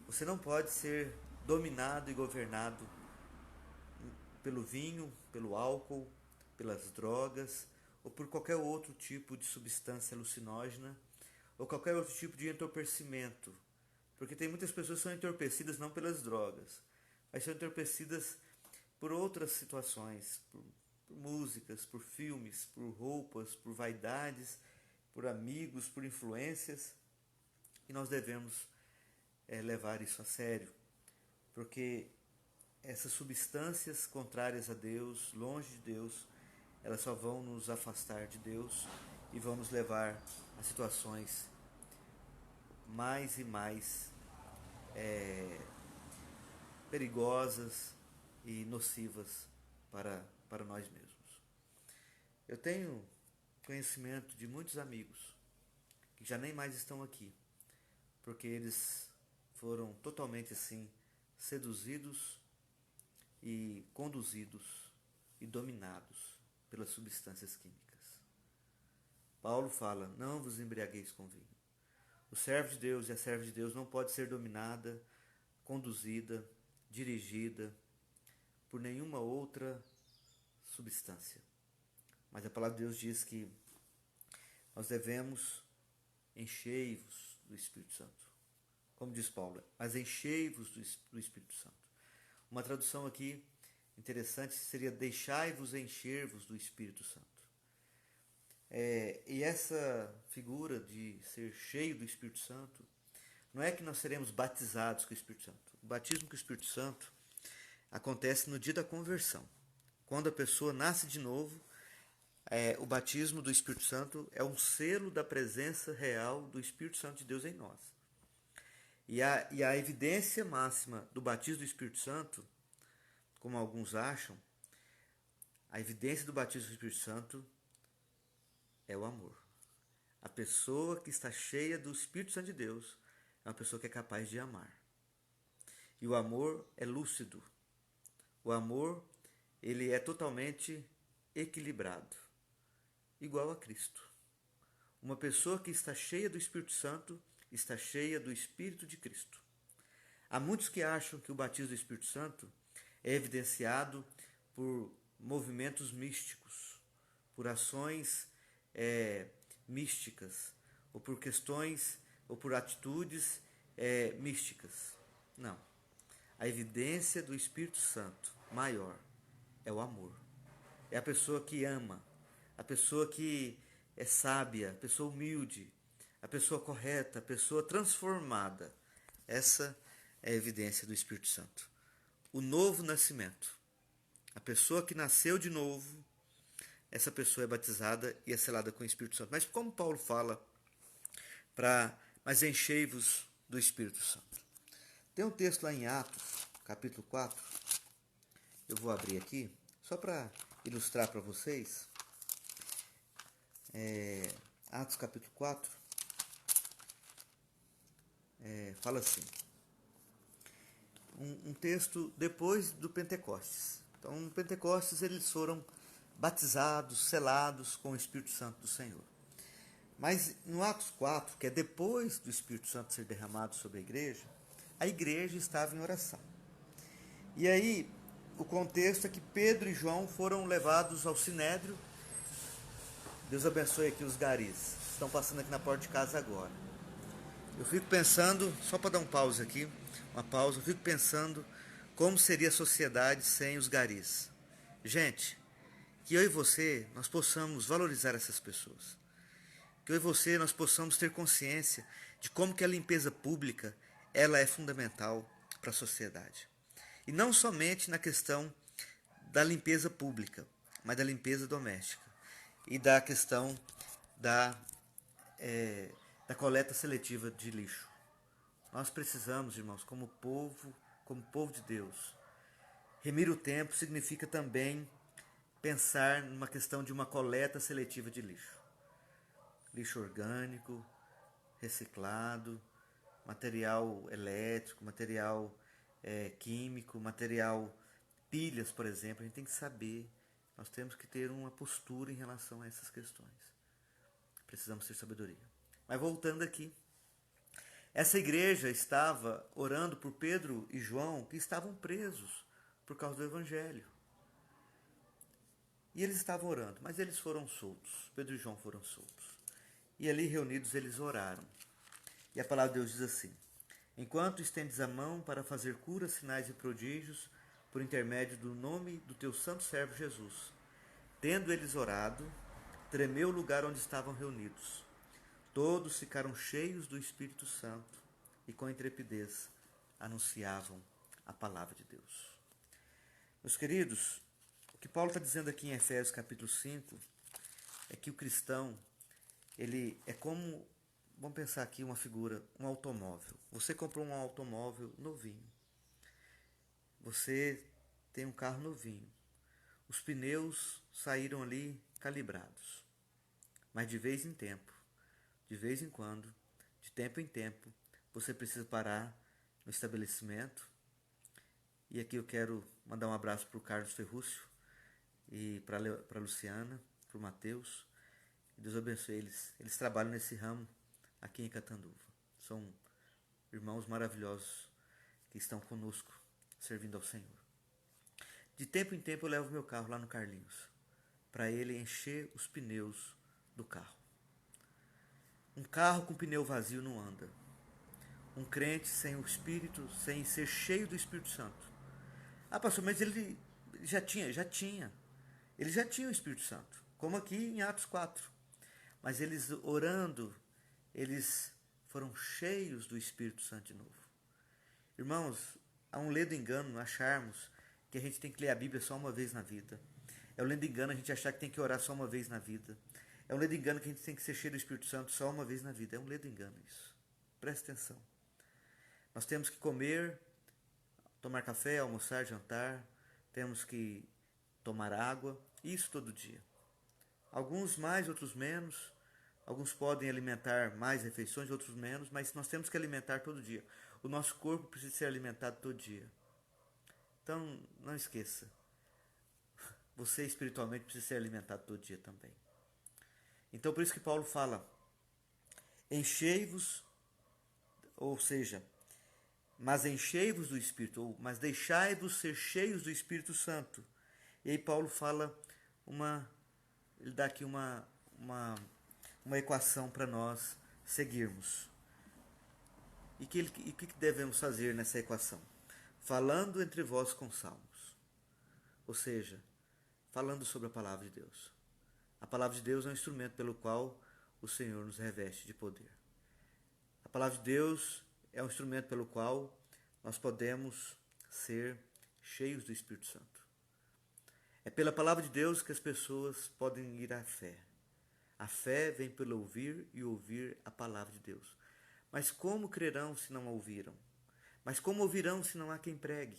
você não pode ser dominado e governado pelo vinho, pelo álcool, pelas drogas ou por qualquer outro tipo de substância alucinógena ou qualquer outro tipo de entorpecimento. Porque tem muitas pessoas que são entorpecidas não pelas drogas, mas são entorpecidas por outras situações, por músicas, por filmes, por roupas, por vaidades, por amigos, por influências. E nós devemos levar isso a sério, porque essas substâncias contrárias a Deus, longe de Deus, elas só vão nos afastar de Deus e vão nos levar a situações mais e mais perigosas e nocivas para nós mesmos. Eu tenho conhecimento de muitos amigos que já nem mais estão aqui, porque eles foram totalmente assim seduzidos e conduzidos e dominados pelas substâncias químicas. Paulo fala, não vos embriagueis com vinho. O servo de Deus e a serva de Deus não pode ser dominada, conduzida, dirigida por nenhuma outra substância. Mas a palavra de Deus diz que nós devemos enchei-vos do Espírito Santo. Como diz Paulo, mas enchei-vos do Espírito Santo. Uma tradução aqui interessante seria deixai-vos encher-vos do Espírito Santo. E essa figura de ser cheio do Espírito Santo, não é que nós seremos batizados com o Espírito Santo. O batismo com o Espírito Santo acontece no dia da conversão. Quando a pessoa nasce de novo, o batismo do Espírito Santo é um selo da presença real do Espírito Santo de Deus em nós. E a evidência máxima do batismo do Espírito Santo, como alguns acham, a evidência do batismo do Espírito Santo é o amor. A pessoa que está cheia do Espírito Santo de Deus é uma pessoa que é capaz de amar. E o amor é lúcido. O amor, ele é totalmente equilibrado, igual a Cristo. Uma pessoa que está cheia do Espírito Santo está cheia do Espírito de Cristo. Há muitos que acham que o batismo do Espírito Santo é evidenciado por movimentos místicos, por ações místicas, ou por questões, ou por atitudes místicas. Não. A evidência do Espírito Santo maior é o amor. É a pessoa que ama, a pessoa que é sábia, a pessoa humilde, a pessoa correta, a pessoa transformada. Essa é a evidência do Espírito Santo. O novo nascimento. A pessoa que nasceu de novo, essa pessoa é batizada e é selada com o Espírito Santo. Mas como Paulo fala, mas enchei-vos do Espírito Santo. Tem um texto lá em Atos, capítulo 4. Eu vou abrir aqui, só para ilustrar para vocês. Atos capítulo 4. Fala assim. Um texto depois do Pentecostes. Então, no Pentecostes eles foram batizados, selados com o Espírito Santo do Senhor. Mas no Atos 4, que é depois do Espírito Santo ser derramado sobre a igreja estava em oração. E aí, o contexto é que Pedro e João foram levados ao Sinédrio. Deus abençoe aqui os garis. Estão passando aqui na porta de casa agora. Eu fico pensando, só para dar uma pausa, eu fico pensando como seria a sociedade sem os garis. Gente, que eu e você, nós possamos valorizar essas pessoas. Que eu e você, nós possamos ter consciência de como que a limpeza pública, ela é fundamental para a sociedade. E não somente na questão da limpeza pública, mas da limpeza doméstica. E da questão da coleta seletiva de lixo. Nós precisamos, irmãos, como povo de Deus, remir o tempo significa também pensar numa questão de uma coleta seletiva de lixo. Lixo orgânico, reciclado, material elétrico, material químico, material pilhas, por exemplo. A gente tem que saber, nós temos que ter uma postura em relação a essas questões. Precisamos ter sabedoria. Mas voltando aqui, essa igreja estava orando por Pedro e João, que estavam presos por causa do Evangelho. E eles estavam orando, mas eles foram soltos. Pedro e João foram soltos. E ali reunidos eles oraram. E a palavra de Deus diz assim: enquanto estendes a mão para fazer curas, sinais e prodígios, por intermédio do nome do teu santo servo Jesus. Tendo eles orado, tremeu o lugar onde estavam reunidos. Todos ficaram cheios do Espírito Santo e com intrepidez anunciavam a palavra de Deus. Meus queridos, o que Paulo está dizendo aqui em Efésios capítulo 5 é que o cristão, ele é como, vamos pensar aqui uma figura, um automóvel. Você comprou um automóvel novinho. Você tem um carro novinho. Os pneus saíram ali calibrados. Mas de vez em quando, de tempo em tempo, você precisa parar no estabelecimento. E aqui eu quero mandar um abraço para o Carlos Ferrúcio e para a Luciana, para o Matheus. Deus abençoe eles. Eles trabalham nesse ramo aqui em Catanduva. São irmãos maravilhosos que estão conosco, servindo ao Senhor. De tempo em tempo eu levo meu carro lá no Carlinhos, para ele encher os pneus do carro. Um carro com pneu vazio não anda. Um crente sem o Espírito, sem ser cheio do Espírito Santo. Ah, pastor, mas ele já tinha. Ele já tinha o Espírito Santo. Como aqui em Atos 4. mas eles orando, eles foram cheios do Espírito Santo de novo. Irmãos, há um ledo engano acharmos que a gente tem que ler a Bíblia só uma vez na vida. É um ledo engano a gente achar que tem que orar só uma vez na vida. É um ledo engano que a gente tem que ser cheio do Espírito Santo só uma vez na vida. É um ledo engano isso. Presta atenção. Nós temos que comer, tomar café, almoçar, jantar. Temos que tomar água. Isso todo dia. Alguns mais, outros menos. Alguns podem alimentar mais refeições, outros menos. Mas nós temos que alimentar todo dia. O nosso corpo precisa ser alimentado todo dia. Então, não esqueça. Você espiritualmente precisa ser alimentado todo dia também. Então, por isso que Paulo fala, enchei-vos, ou seja, mas enchei-vos do Espírito, ou mas deixai-vos ser cheios do Espírito Santo. E aí Paulo fala ele dá aqui uma equação para nós seguirmos. E o que devemos fazer nessa equação? Falando entre vós com salmos. Ou seja, falando sobre a palavra de Deus. A palavra de Deus é um instrumento pelo qual o Senhor nos reveste de poder. A palavra de Deus é um instrumento pelo qual nós podemos ser cheios do Espírito Santo. É pela palavra de Deus que as pessoas podem ir à fé. A fé vem pelo ouvir e ouvir a palavra de Deus. Mas como crerão se não a ouviram? Mas como ouvirão se não há quem pregue?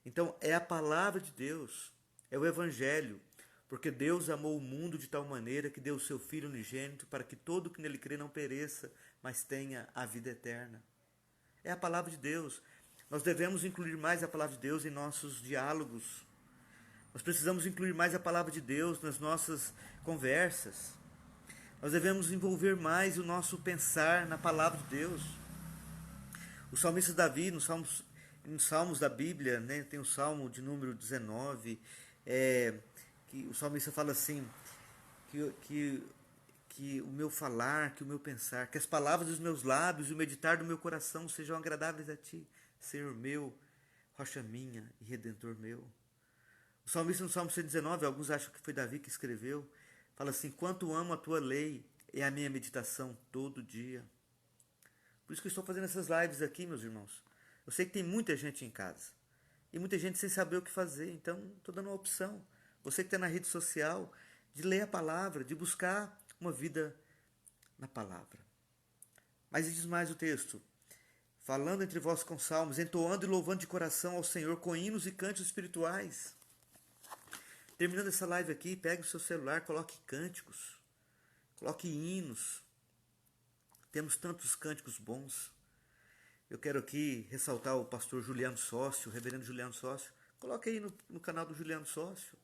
Então é a palavra de Deus, é o Evangelho, porque Deus amou o mundo de tal maneira que deu o seu Filho unigênito para que todo que nele crê não pereça, mas tenha a vida eterna. É a palavra de Deus. Nós devemos incluir mais a palavra de Deus em nossos diálogos. Nós precisamos incluir mais a palavra de Deus nas nossas conversas. Nós devemos envolver mais o nosso pensar na palavra de Deus. O salmista Davi, nos salmos da Bíblia, né, tem o salmo de número 19, que o salmista fala assim, que o meu falar, que o meu pensar, que as palavras dos meus lábios e o meditar do meu coração sejam agradáveis a Ti, Senhor meu, rocha minha e redentor meu. O salmista no Salmo 119, alguns acham que foi Davi que escreveu, fala assim, quanto amo a Tua lei, é a minha meditação todo dia. Por isso que eu estou fazendo essas lives aqui, meus irmãos. Eu sei que tem muita gente em casa, e muita gente sem saber o que fazer, então estou dando uma opção. Você que está na rede social, de ler a palavra, de buscar uma vida na palavra. Mas diz mais o texto, falando entre vós com salmos, entoando e louvando de coração ao Senhor com hinos e cânticos espirituais. Terminando essa live aqui, pegue o seu celular, coloque cânticos, coloque hinos. Temos tantos cânticos bons. Eu quero aqui ressaltar o pastor Juliano Sócio, o reverendo Juliano Sócio. Coloque aí no canal do Juliano Sócio.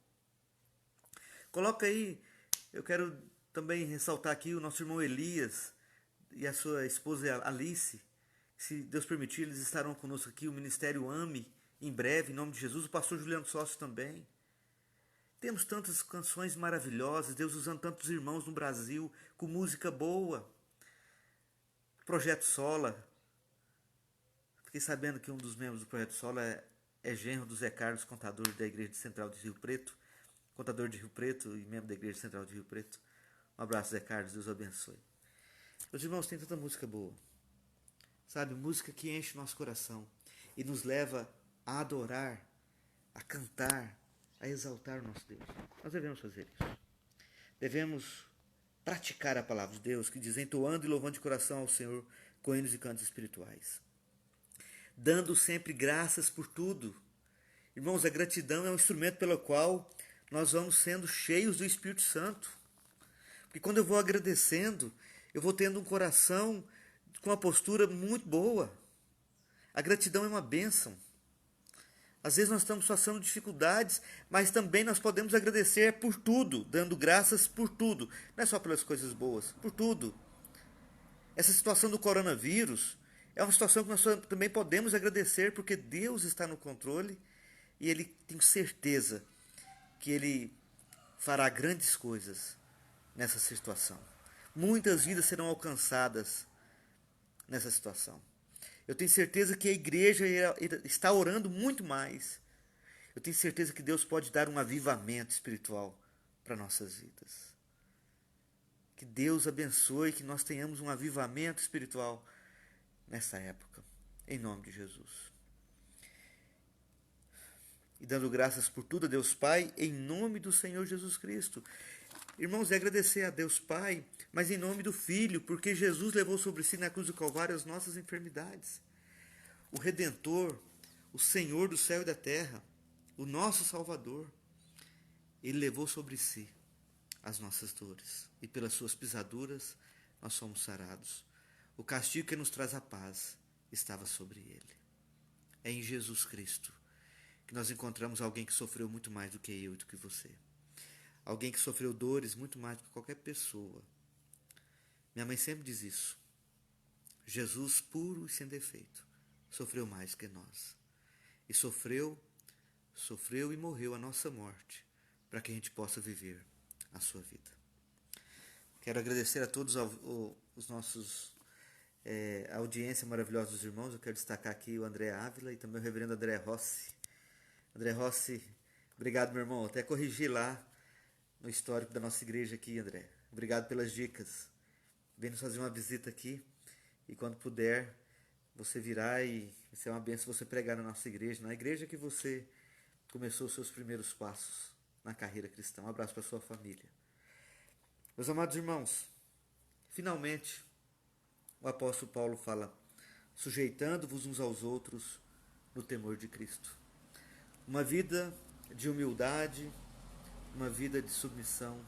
Coloca aí, eu quero também ressaltar aqui o nosso irmão Elias e a sua esposa Alice. Se Deus permitir, eles estarão conosco aqui, o Ministério AME, em breve, em nome de Jesus. O pastor Juliano Sócio também. Temos tantas canções maravilhosas, Deus usando tantos irmãos no Brasil, com música boa. Projeto Sola. Fiquei sabendo que um dos membros do Projeto Sola é genro do Zé Carlos, contador da Igreja Central de Rio Preto. Contador de Rio Preto e membro da Igreja Central de Rio Preto. Um abraço, Zé Carlos, Deus abençoe. Meus irmãos, tem tanta música boa. Sabe, música que enche o nosso coração e nos leva a adorar, a cantar, a exaltar o nosso Deus. Nós devemos fazer isso. Devemos praticar a palavra de Deus, que diz, entoando e louvando de coração ao Senhor com hinos e cantos espirituais. Dando sempre graças por tudo. Irmãos, a gratidão é um instrumento pelo qual nós vamos sendo cheios do Espírito Santo. Porque quando eu vou agradecendo, eu vou tendo um coração com uma postura muito boa. A gratidão é uma bênção. Às vezes nós estamos passando dificuldades, mas também nós podemos agradecer por tudo, dando graças por tudo. Não é só pelas coisas boas, por tudo. Essa situação do coronavírus é uma situação que nós também podemos agradecer, porque Deus está no controle e Ele tem certeza que Ele fará grandes coisas nessa situação. Muitas vidas serão alcançadas nessa situação. Eu tenho certeza que a igreja está orando muito mais. Eu tenho certeza que Deus pode dar um avivamento espiritual para nossas vidas. Que Deus abençoe, que nós tenhamos um avivamento espiritual nessa época, em nome de Jesus. E dando graças por tudo a Deus Pai, em nome do Senhor Jesus Cristo. Irmãos, é agradecer a Deus Pai, mas em nome do Filho, porque Jesus levou sobre si na cruz do Calvário as nossas enfermidades. O Redentor, o Senhor do céu e da terra, o nosso Salvador, Ele levou sobre si as nossas dores, e pelas suas pisaduras nós somos sarados. O castigo que nos traz a paz estava sobre Ele. É em Jesus Cristo que nós encontramos alguém que sofreu muito mais do que eu e do que você. Alguém que sofreu dores muito mais do que qualquer pessoa. Minha mãe sempre diz isso. Jesus, puro e sem defeito, sofreu mais que nós. E sofreu e morreu a nossa morte, para que a gente possa viver a sua vida. Quero agradecer a todos os nossos, a audiência maravilhosa dos irmãos. Eu quero destacar aqui o André Ávila e também o reverendo André Rossi. André Rossi, obrigado, meu irmão. Eu até corrigi lá no histórico da nossa igreja aqui, André. Obrigado pelas dicas. Vem nos fazer uma visita aqui e quando puder, você virá e vai ser uma bênção você pregar na nossa igreja, na igreja que você começou os seus primeiros passos na carreira cristã. Um abraço para sua família. Meus amados irmãos, finalmente o apóstolo Paulo fala: sujeitando-vos uns aos outros no temor de Cristo. Uma vida de humildade, uma vida de submissão,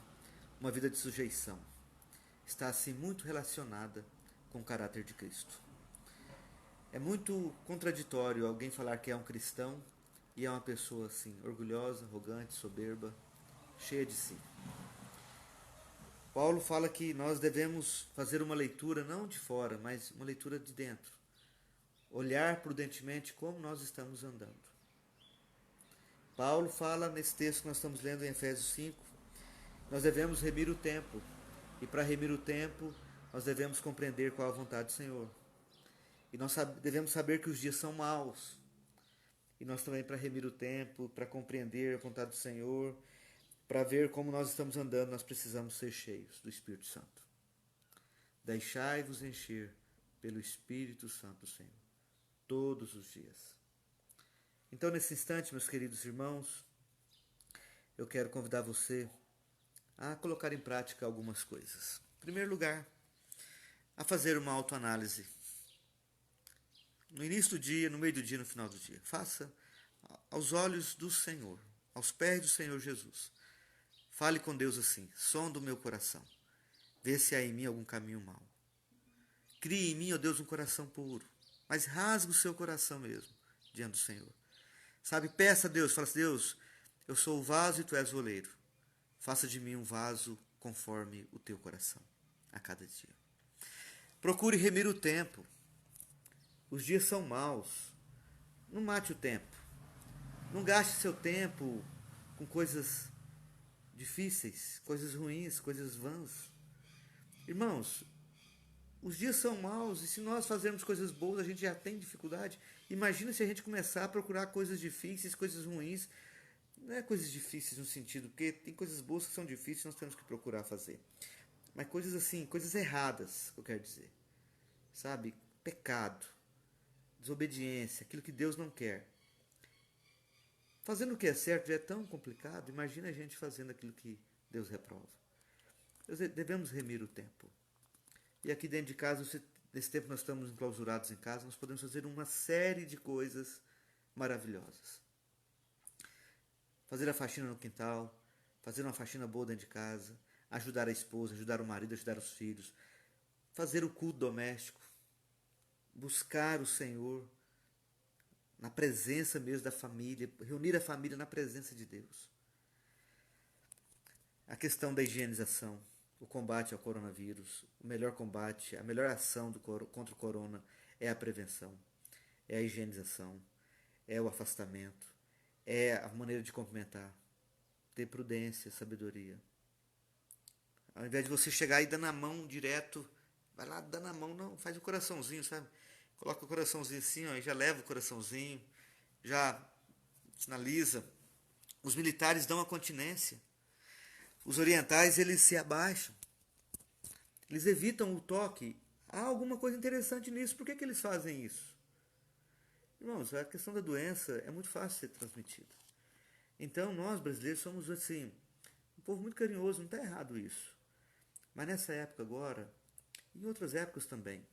uma vida de sujeição está assim muito relacionada com o caráter de Cristo. É muito contraditório alguém falar que é um cristão e é uma pessoa assim, orgulhosa, arrogante, soberba, cheia de si. Paulo fala que nós devemos fazer uma leitura não de fora, mas uma leitura de dentro. Olhar prudentemente como nós estamos andando. Paulo fala nesse texto que nós estamos lendo em Efésios 5, nós devemos remir o tempo. E para remir o tempo, nós devemos compreender qual a vontade do Senhor. E nós devemos saber que os dias são maus. E nós também, para remir o tempo, para compreender a vontade do Senhor, para ver como nós estamos andando, nós precisamos ser cheios do Espírito Santo. Deixai-vos encher pelo Espírito Santo do Senhor, todos os dias. Então, nesse instante, meus queridos irmãos, eu quero convidar você a colocar em prática algumas coisas. Em primeiro lugar, a fazer uma autoanálise. No início do dia, no meio do dia, no final do dia. Faça aos olhos do Senhor, aos pés do Senhor Jesus. Fale com Deus assim: sonda o meu coração, vê se há em mim algum caminho mau. Crie em mim, ó Deus, um coração puro, mas rasgue o seu coração mesmo diante do Senhor. Sabe, peça a Deus, fala assim: Deus, eu sou o vaso e tu és o oleiro. Faça de mim um vaso conforme o teu coração, a cada dia. Procure remir o tempo. Os dias são maus. Não mate o tempo. Não gaste seu tempo com coisas difíceis, coisas ruins, coisas vãs. Irmãos, os dias são maus e se nós fazermos coisas boas, a gente já tem dificuldade. Imagina se a gente começar a procurar coisas difíceis, coisas ruins. Não é coisas difíceis no sentido, porque tem coisas boas que são difíceis, nós temos que procurar fazer. Mas coisas assim, coisas erradas, eu quero dizer. Sabe? Pecado, desobediência, aquilo que Deus não quer. Fazendo o que é certo já é tão complicado, imagina a gente fazendo aquilo que Deus reprova. Nós devemos remir o tempo. E aqui dentro de casa, nesse tempo nós estamos enclausurados em casa, nós podemos fazer uma série de coisas maravilhosas. Fazer a faxina no quintal, fazer uma faxina boa dentro de casa, ajudar a esposa, ajudar o marido, ajudar os filhos, fazer o culto doméstico, buscar o Senhor na presença mesmo da família, reunir a família na presença de Deus. A questão da higienização, o combate ao coronavírus, o melhor combate, a melhor ação contra o corona é a prevenção, é a higienização, é o afastamento, é a maneira de cumprimentar, ter prudência, sabedoria. Ao invés de você chegar e dar na mão direto, vai lá, dá na mão, não, faz o coraçãozinho, sabe? Coloca o coraçãozinho assim, ó, e já leva o coraçãozinho, já sinaliza. Os militares dão a continência. Os orientais, eles se abaixam. Eles evitam o toque. Há alguma coisa interessante nisso. Por que eles fazem isso? Irmãos, a questão da doença é muito fácil de ser transmitida. Então, nós brasileiros somos assim, um povo muito carinhoso, não está errado isso. Mas nessa época agora, e em outras épocas também,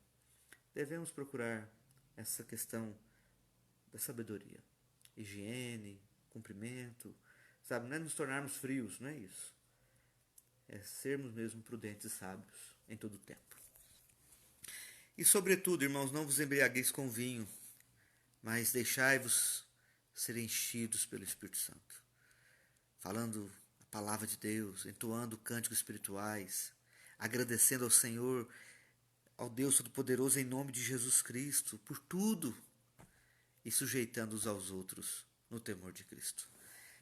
devemos procurar essa questão da sabedoria. Higiene, cumprimento, sabe? Não é nos tornarmos frios, não é isso. É sermos mesmo prudentes e sábios em todo o tempo. E sobretudo, irmãos, não vos embriagueis com vinho, mas deixai-vos ser enchidos pelo Espírito Santo. Falando a palavra de Deus, entoando cânticos espirituais, agradecendo ao Senhor, ao Deus Todo-Poderoso em nome de Jesus Cristo, por tudo, e sujeitando-os aos outros no temor de Cristo.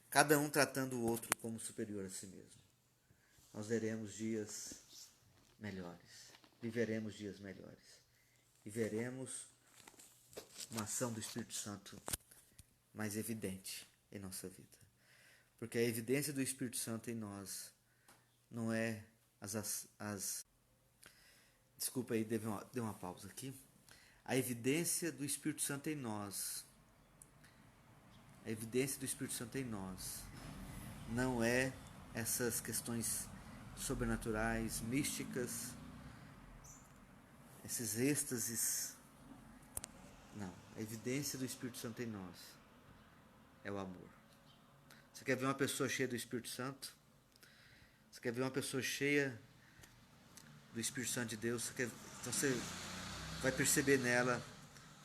Cada um tratando o outro como superior a si mesmo. Nós veremos dias melhores, viveremos dias melhores e veremos uma ação do Espírito Santo mais evidente em nossa vida. Porque a evidência do Espírito Santo em nós não é desculpa aí, deu uma pausa aqui. A evidência do Espírito Santo em nós, a evidência do Espírito Santo em nós não é essas questões sobrenaturais, místicas, esses êxtases. Não, a evidência do Espírito Santo em nós é o amor. Você quer ver uma pessoa cheia do Espírito Santo? Você quer ver uma pessoa cheia do Espírito Santo de Deus? Então você vai perceber nela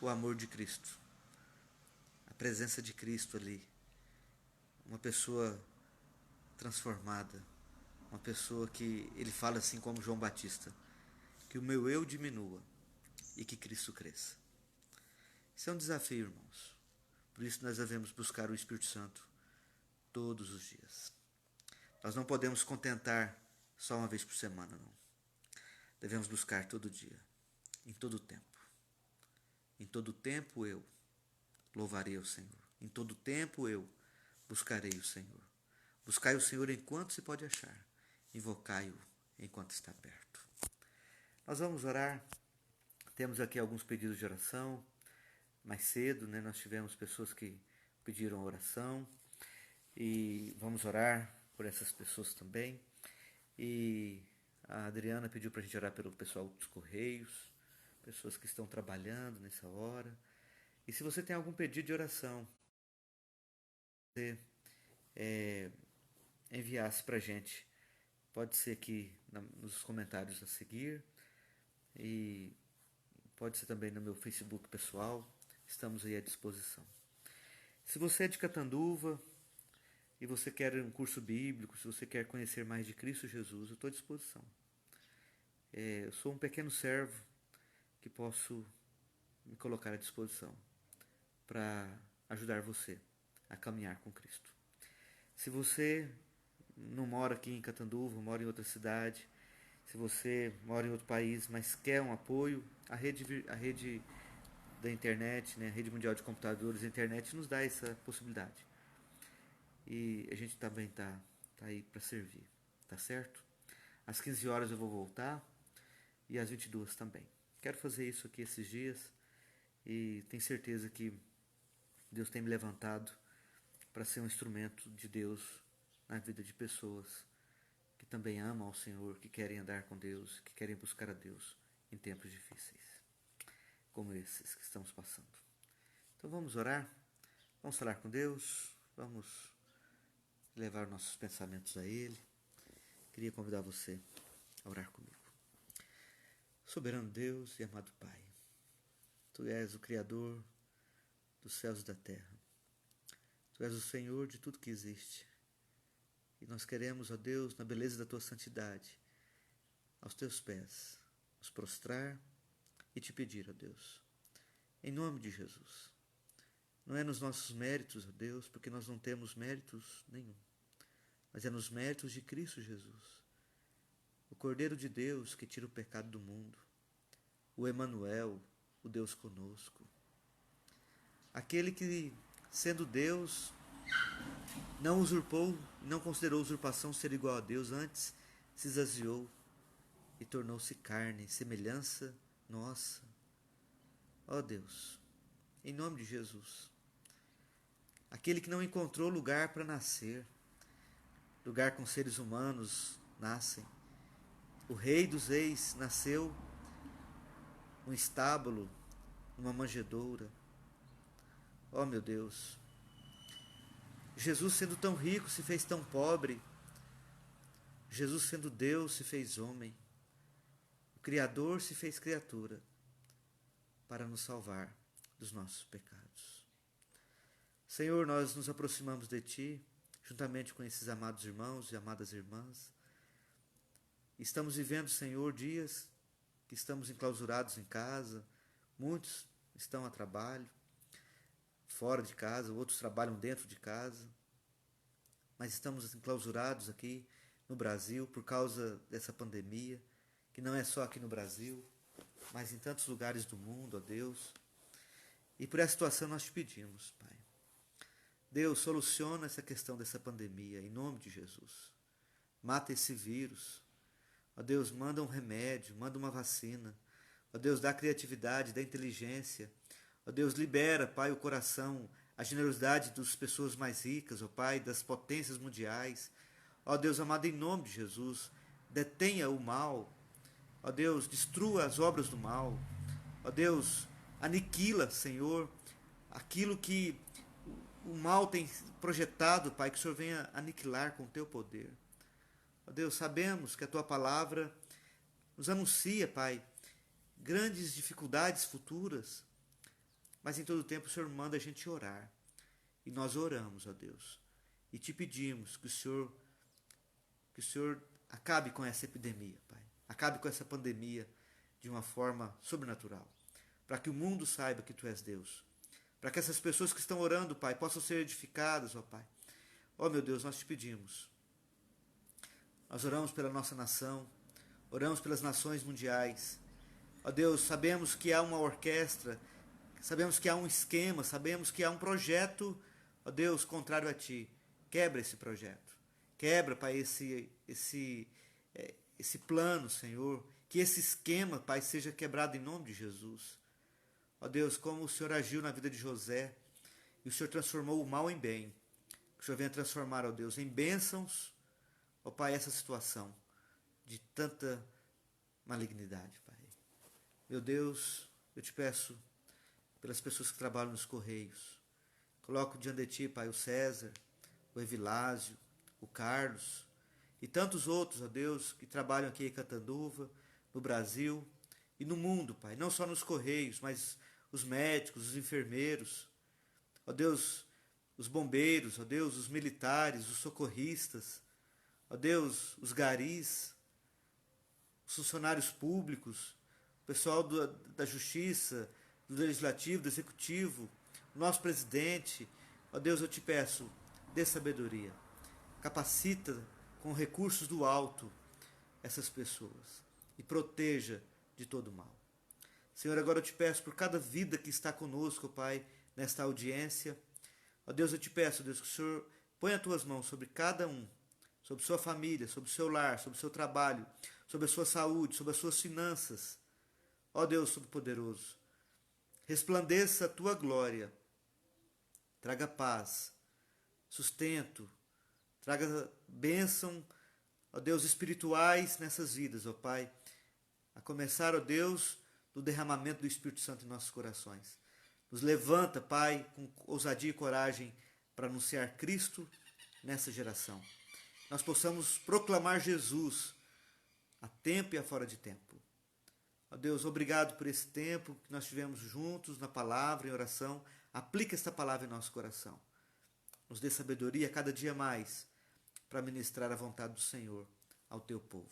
o amor de Cristo, a presença de Cristo ali. Uma pessoa transformada, uma pessoa que ele fala assim como João Batista, que o meu eu diminua e que Cristo cresça. Isso é um desafio, irmãos. Por isso nós devemos buscar o Espírito Santo todos os dias. Nós não podemos contentar só uma vez por semana, não. Devemos buscar todo dia, em todo tempo. Em todo tempo eu louvarei o Senhor. Em todo tempo eu buscarei o Senhor. Buscai o Senhor enquanto se pode achar. Invocai-o enquanto está perto. Nós vamos orar. Temos aqui alguns pedidos de oração. Mais cedo, né, nós tivemos pessoas que pediram oração. E vamos orar por essas pessoas também. E a Adriana pediu para a gente orar pelo pessoal dos Correios, pessoas que estão trabalhando nessa hora. E se você tem algum pedido de oração, você enviasse para a gente. Pode ser aqui nos comentários a seguir. E pode ser também no meu Facebook pessoal. Estamos aí à disposição. Se você é de Catanduva e você quer um curso bíblico, se você quer conhecer mais de Cristo Jesus, eu estou à disposição. Eu sou um pequeno servo que posso me colocar à disposição para ajudar você a caminhar com Cristo. Se você não mora aqui em Catanduva, mora em outra cidade, se você mora em outro país, mas quer um apoio, a rede da internet, né, a rede mundial de computadores, a internet nos dá essa possibilidade. E a gente também tá aí para servir, tá certo? Às 15 horas eu vou voltar e às 22 também. Quero fazer isso aqui esses dias e tenho certeza que Deus tem me levantado para ser um instrumento de Deus na vida de pessoas que também amam ao Senhor, que querem andar com Deus, que querem buscar a Deus em tempos difíceis, como esses que estamos passando. Então vamos orar, vamos falar com Deus, vamos levar nossos pensamentos a Ele. Queria convidar você a orar comigo. Soberano Deus e amado Pai, Tu és o Criador dos céus e da terra. Tu és o Senhor de tudo que existe. E nós queremos, ó Deus, na beleza da Tua santidade, aos Teus pés, nos prostrar e Te pedir, ó Deus, em nome de Jesus. Não é nos nossos méritos, ó Deus, porque nós não temos méritos nenhum, mas é nos méritos de Cristo Jesus, o Cordeiro de Deus que tira o pecado do mundo, o Emanuel, o Deus conosco, aquele que, sendo Deus, não usurpou, não considerou usurpação ser igual a Deus, antes se esvaziou, e tornou-se carne, semelhança nossa. Ó Deus, em nome de Jesus, aquele que não encontrou lugar para nascer, lugar com seres humanos nascem. O Rei dos Reis nasceu num estábulo, numa manjedoura. Ó meu Deus, Jesus sendo tão rico se fez tão pobre. Jesus sendo Deus se fez homem. O Criador se fez criatura para nos salvar dos nossos pecados. Senhor, nós nos aproximamos de Ti, juntamente com esses amados irmãos e amadas irmãs. Estamos vivendo, Senhor, dias que estamos enclausurados em casa. Muitos estão a trabalho, fora de casa, outros trabalham dentro de casa. Mas estamos enclausurados aqui no Brasil por causa dessa pandemia, que não é só aqui no Brasil, mas em tantos lugares do mundo, ó Deus. E por essa situação nós te pedimos, Pai. Deus, soluciona essa questão dessa pandemia, em nome de Jesus. Mata esse vírus. Ó Deus, manda um remédio, manda uma vacina. Ó Deus, dá criatividade, dá inteligência. Ó Deus, libera, Pai, o coração, a generosidade das pessoas mais ricas, ó Pai, das potências mundiais. Ó Deus amado, em nome de Jesus, detenha o mal. Ó Deus, destrua as obras do mal. Ó Deus, aniquila, Senhor, aquilo que o mal tem projetado, Pai, que o Senhor venha aniquilar com o teu poder. Ó Deus, sabemos que a tua palavra nos anuncia, Pai, grandes dificuldades futuras, mas em todo tempo o Senhor manda a gente orar. E nós oramos, ó Deus, e te pedimos que o Senhor acabe com essa epidemia, Pai. Acabe com essa pandemia de uma forma sobrenatural, para que o mundo saiba que Tu és Deus, para que essas pessoas que estão orando, Pai, possam ser edificadas, ó Pai. Ó meu Deus, nós te pedimos. Nós oramos pela nossa nação, oramos pelas nações mundiais. Ó Deus, sabemos que há uma orquestra, sabemos que há um esquema, sabemos que há um projeto, ó Deus, contrário a Ti. Quebra esse projeto. Quebra, Pai, esse plano, Senhor. Que esse esquema, Pai, seja quebrado em nome de Jesus. Ó Deus, como o Senhor agiu na vida de José, e o Senhor transformou o mal em bem. Que o Senhor venha transformar, ó Deus, em bênçãos, ó Pai, essa situação de tanta malignidade, Pai. Meu Deus, eu te peço pelas pessoas que trabalham nos Correios. Coloco diante de Ti, Pai, o César, o Evilásio, o Carlos e tantos outros, ó Deus, que trabalham aqui em Catanduva, no Brasil e no mundo, Pai. Não só nos Correios, mas os médicos, os enfermeiros, ó Deus, os bombeiros, ó Deus, os militares, os socorristas, ó Deus, os garis, os funcionários públicos, o pessoal da Justiça, do Legislativo, do Executivo, o nosso presidente. Ó Deus, eu te peço, dê sabedoria. Capacita com recursos do alto essas pessoas e proteja de todo mal. Senhor, agora eu te peço por cada vida que está conosco, Pai, nesta audiência. Ó Deus, eu te peço, Deus, que o Senhor ponha as tuas mãos sobre cada um, sobre sua família, sobre o seu lar, sobre o seu trabalho, sobre a sua saúde, sobre as suas finanças. Ó Deus Todo-Poderoso, resplandeça a tua glória, traga paz, sustento, traga bênção, ó Deus, espirituais nessas vidas, ó Pai, a começar, ó Deus, do derramamento do Espírito Santo em nossos corações. Nos levanta, Pai, com ousadia e coragem para anunciar Cristo nessa geração. Nós possamos proclamar Jesus a tempo e a fora de tempo. Ó Deus, obrigado por esse tempo que nós tivemos juntos na palavra, em oração. Aplica esta palavra em nosso coração. Nos dê sabedoria cada dia mais para ministrar a vontade do Senhor ao teu povo.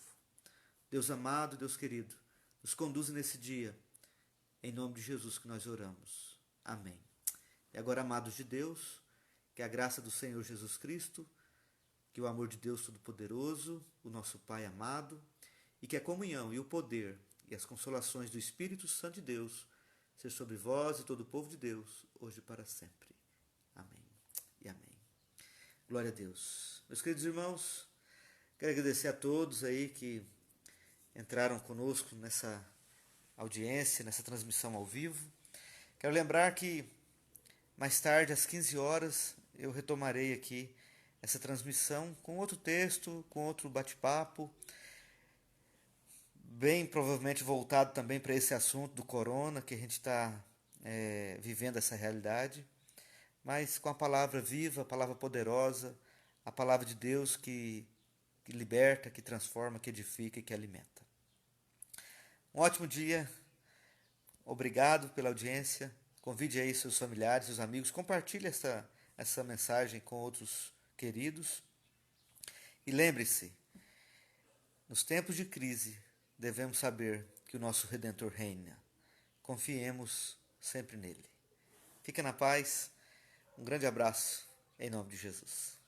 Deus amado, Deus querido, nos conduza nesse dia, em nome de Jesus que nós oramos. Amém. E agora, amados de Deus, que a graça do Senhor Jesus Cristo, que o amor de Deus Todo-Poderoso, o nosso Pai amado, e que a comunhão e o poder e as consolações do Espírito Santo de Deus seja sobre vós e todo o povo de Deus, hoje e para sempre. Amém e amém. Glória a Deus. Meus queridos irmãos, quero agradecer a todos aí que entraram conosco nessa audiência, nessa transmissão ao vivo. Quero lembrar que mais tarde, às 15 horas, eu retomarei aqui essa transmissão com outro texto, com outro bate-papo, bem provavelmente voltado também para esse assunto do corona, que a gente está vivendo essa realidade, mas com a palavra viva, a palavra poderosa, a palavra de Deus que liberta, que transforma, que edifica e que alimenta. Um ótimo dia, obrigado pela audiência, convide aí seus familiares, seus amigos, compartilhe essa mensagem com outros queridos e lembre-se, nos tempos de crise, devemos saber que o nosso Redentor reina. Confiemos sempre nele. Fica na paz. Um grande abraço, em nome de Jesus.